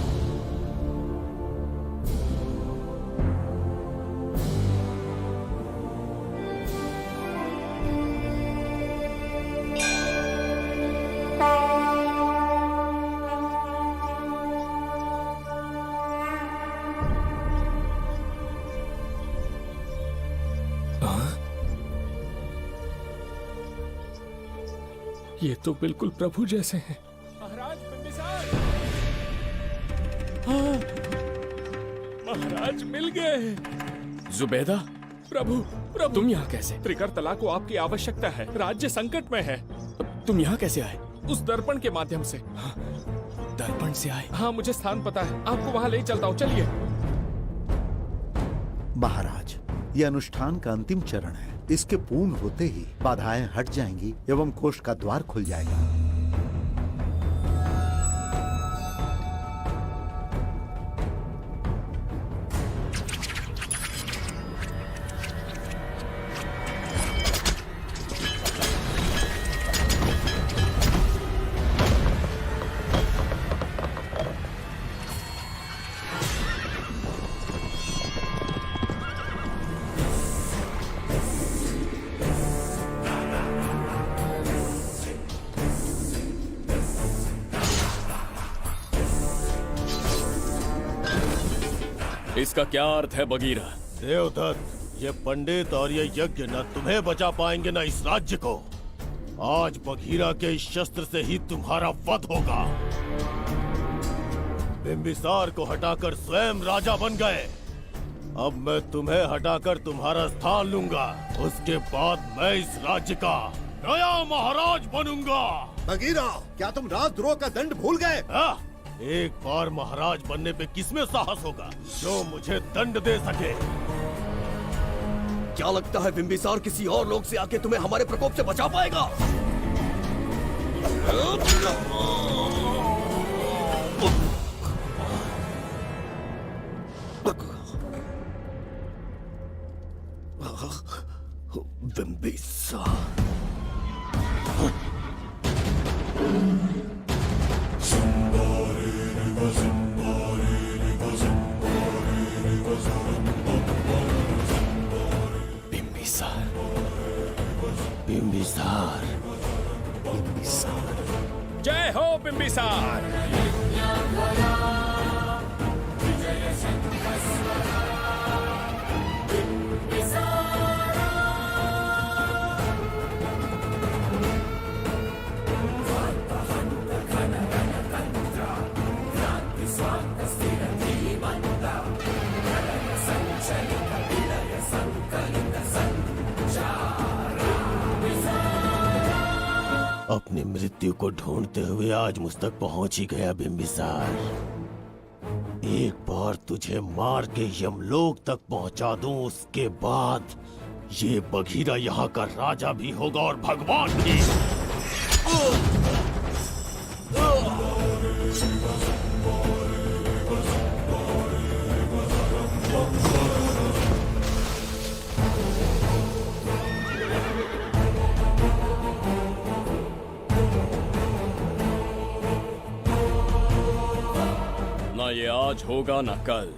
ये तो बिल्कुल प्रभु जैसे हैं। महाराज बिंबिसार! हाँ, महाराज मिल गए। जुबैदा, प्रभु प्रभु तुम यहाँ कैसे? त्रिकर्तला को आपकी आवश्यकता है, राज्य संकट में है। तुम यहाँ कैसे आए? उस दर्पण के माध्यम से। दर्पण से आए? हाँ, मुझे स्थान पता है, आपको वहाँ ले चलता हूँ, चलिए। महाराज, ये अनुष्ठान का अंतिम चरण है। इसके पूर्ण होते ही बाधाएं हट जाएंगी एवं कोष का द्वार खुल जाएगा। इसका क्या अर्थ है बगीरा? देवदत्त, ये पंडित और ये यज्ञ न तुम्हें बचा पाएंगे न इस राज्य को। आज बघीरा के इस शस्त्र से ही तुम्हारा वध होगा। बिंबिसार को हटाकर स्वयं राजा बन गए। अब मैं तुम्हें हटाकर तुम्हारा स्थान लूंगा। उसके बाद मैं इस राज्य का नया महाराज बनूंगा। बगीरा, क्या तुम राजद्रोह का दंड भूल गए? एक बार महाराज बनने पे किसमें साहस होगा जो मुझे दंड दे सके? क्या लगता है बिंबिसार किसी और लोग से आके तुम्हें हमारे प्रकोप से बचा पाएगा? बिंबिसार बिंबिसार, जय हो बिंबिसार। अपनी मृत्यु को ढूंढते हुए आज मुझ तक पहुंच ही गया बिंबिसार। एक बार तुझे मार के यमलोक तक पहुंचा दूं, उसके बाद ये बघीरा यहाँ का राजा भी होगा और भगवान भी। ना ये आज होगा ना कल।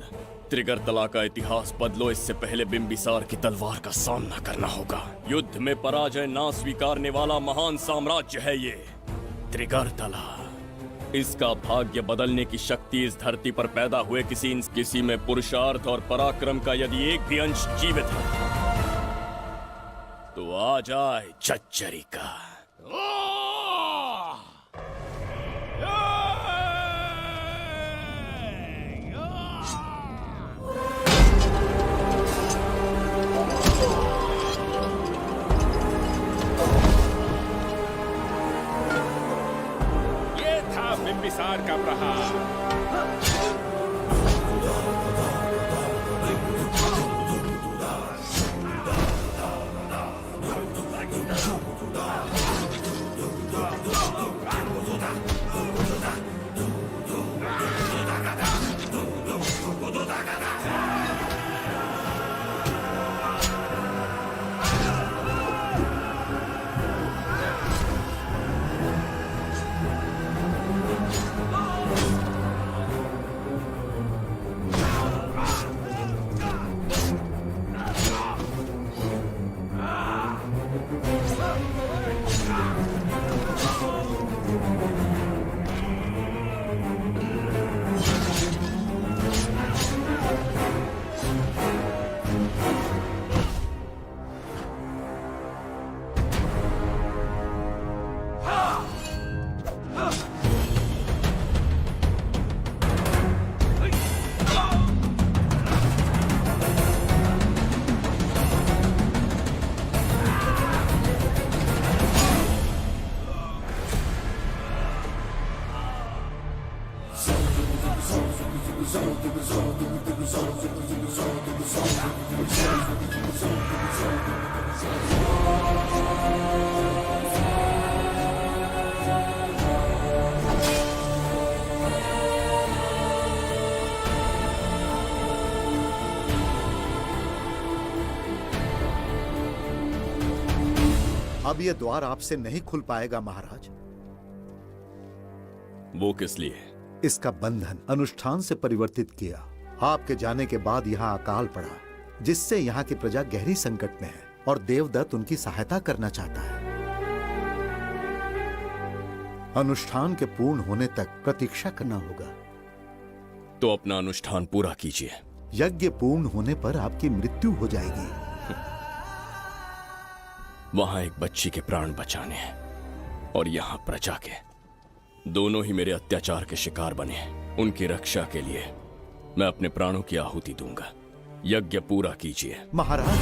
त्रिगर्तला का इतिहास बदलो, इससे पहले बिंबिसार की तलवार का सामना करना होगा। युद्ध में पराजय ना स्वीकारने वाला महान साम्राज्य है ये त्रिगर्तला। इसका भाग्य बदलने की शक्ति इस धरती पर पैदा हुए किसी में पुरुषार्थ और पराक्रम का यदि एक भी अंश जीवित है तो आ जाए चच्चरी का। बिंबिसार का प्रहार। अब ये द्वार आपसे नहीं खुल पाएगा महाराज। वो किस लिए? इसका बंधन अनुष्ठान से परिवर्तित किया। आपके जाने के बाद यहाँ अकाल पड़ा, जिससे यहाँ की प्रजा गहरी संकट में है और देवदत्त उनकी सहायता करना चाहता है। अनुष्ठान के पूर्ण होने तक प्रतीक्षा करना होगा। तो अपना अनुष्ठान पूरा कीजिए। यज्ञ पूर्ण होने पर आपकी मृत्यु हो जाएगी। वहां एक बच्ची के प्राण बचाने हैं और यहाँ प्रजा के, दोनों ही मेरे अत्याचार के शिकार बने हैं। उनकी रक्षा के लिए मैं अपने प्राणों की आहुति दूंगा। यज्ञ पूरा कीजिए। महाराज,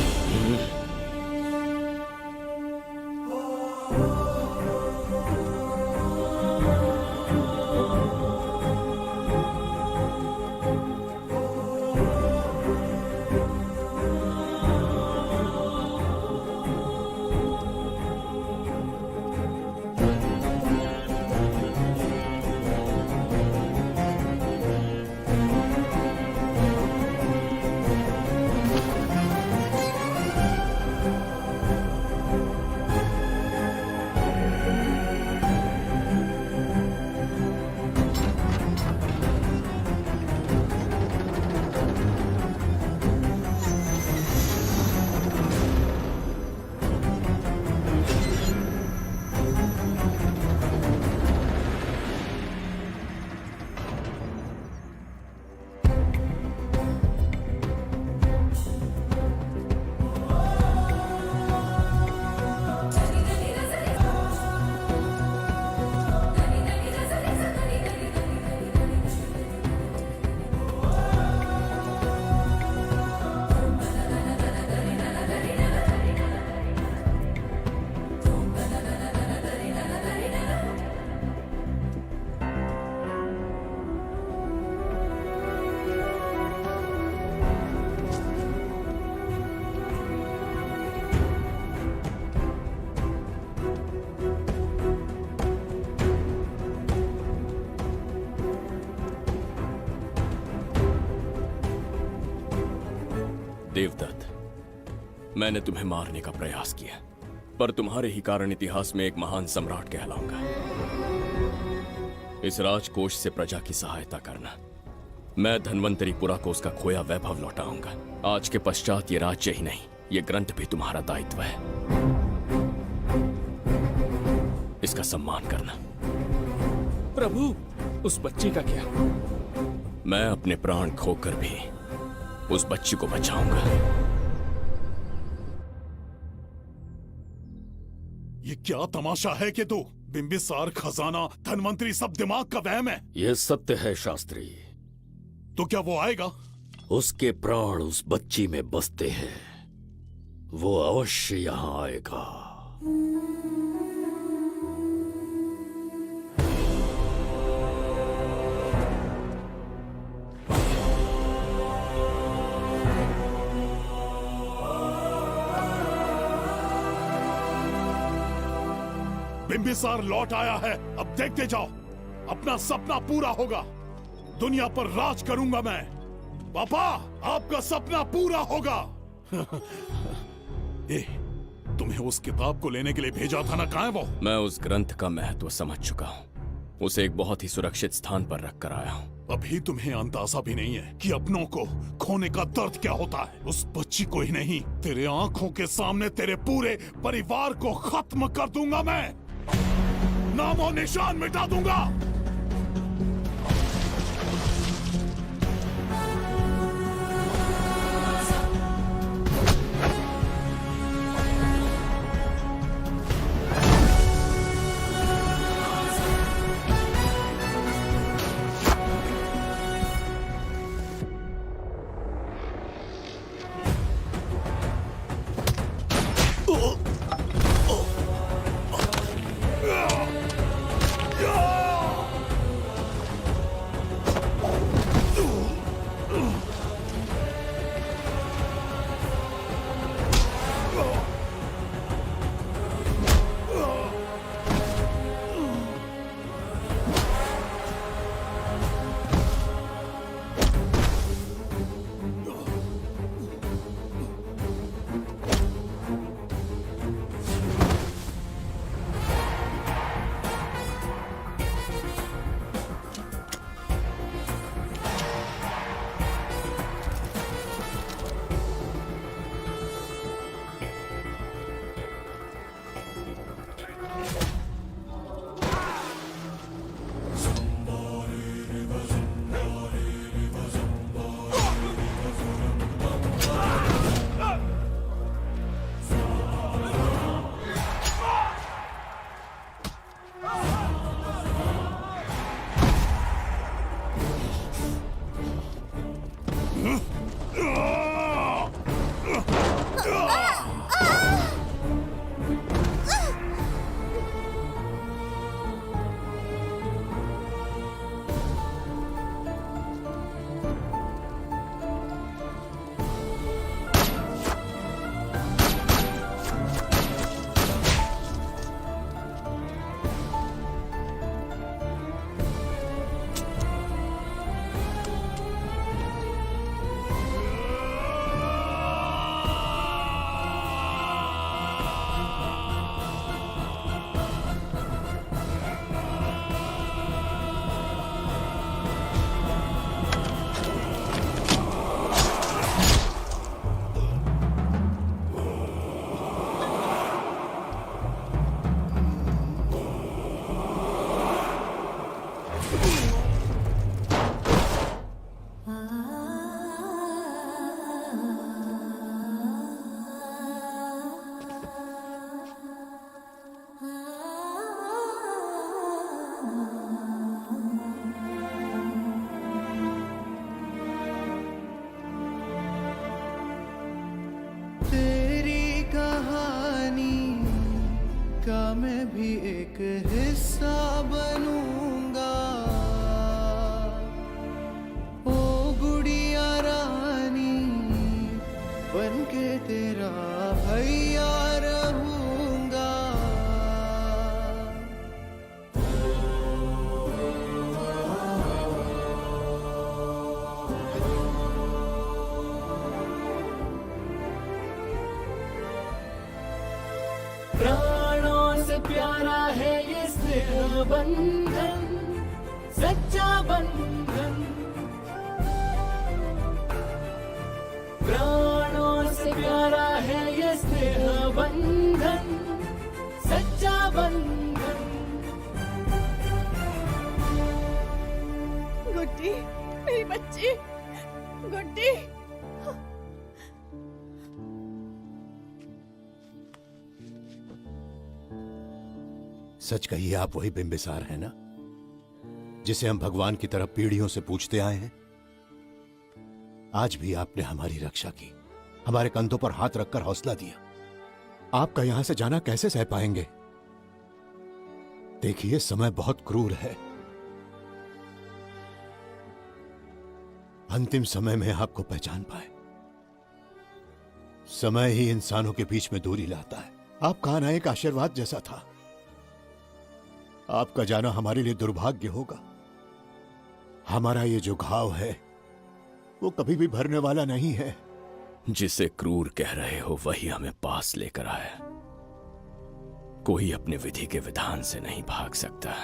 देवदत्त, मैंने तुम्हें मारने का प्रयास किया, पर तुम्हारे ही कारण इतिहास में एक महान सम्राट कहलाऊंगा। इस राजकोष से प्रजा की सहायता करना। मैं धन्वंतरीपुरा को उसका खोया वैभव लौटाऊंगा। आज के पश्चात ये राज्य ही नहीं, ये ग्रंथ भी तुम्हारा दायित्व है। इसका सम्मान करना। प्रभु, उस बच्ची का क्या? मैं अपने प्राण खोकर भी उस बच्ची को बचाऊंगा। ये क्या तमाशा है कि तू बिंबिसार, खजाना, धनवंतरी सब दिमाग का वहम है? यह सत्य है शास्त्री। तो क्या वो आएगा? उसके प्राण उस बच्ची में बसते हैं। वो अवश्य यहाँ आएगा। बिंबिसार लौट आया है। अब देखते जाओ, अपना सपना पूरा होगा। दुनिया पर राज करूंगा मैं। पापा, आपका सपना पूरा होगा। तुम्हें उस किताब को लेने के लिए भेजा था ना, कहाँ है वो? मैं उस ग्रंथ का महत्व समझ चुका हूँ। उसे एक बहुत ही सुरक्षित स्थान पर रख कर आया हूँ। अभी तुम्हें अंदाजा भी नहीं है कि अपनों को खोने का दर्द क्या होता है। उस बच्ची को ही नहीं, तेरे आंखों के सामने तेरे पूरे परिवार को खत्म कर दूंगा मैं, नामो निशान मिटा दूंगा। का मैं भी एक हिस्सा बनूंगा। ओ गुड़िया रानी बनके तेरा भैया रहूंगा। प्राणों से प्यारा है ये स्नेह बंधन, सच्चा बंधन। प्राणों से प्यारा है ये स्नेह बंधन, सच्चा बंधन। गुड्डी, मेरी बच्ची, गुड्डी। सच कहिए, आप वही बिंबिसार हैं ना, जिसे हम भगवान की तरफ पीढ़ियों से पूछते आए हैं। आज भी आपने हमारी रक्षा की, हमारे कंधों पर हाथ रखकर हौसला दिया। आपका यहां से जाना कैसे सह पाएंगे? देखिए, समय बहुत क्रूर है। अंतिम समय में आपको पहचान पाए। समय ही इंसानों के बीच में दूरी लाता है। आपका आना एक आशीर्वाद जैसा था। आपका जाना हमारे लिए दुर्भाग्य होगा। हमारा ये जो घाव है वो कभी भी भरने वाला नहीं है। जिसे क्रूर कह रहे हो वही हमें पास लेकर आया। कोई अपने विधि के विधान से नहीं भाग सकता।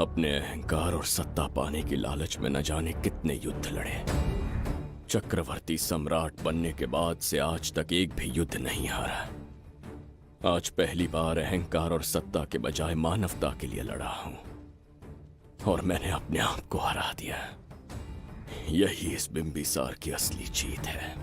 अपने अहंकार और सत्ता पाने की लालच में न जाने कितने युद्ध लड़े। चक्रवर्ती सम्राट बनने के बाद से आज तक एक भी युद्ध नहीं हारा। आज पहली बार अहंकार और सत्ता के बजाय मानवता के लिए लड़ा हूं और मैंने अपने आप को हरा दिया। यही इस बिंबिसार की असली जीत है।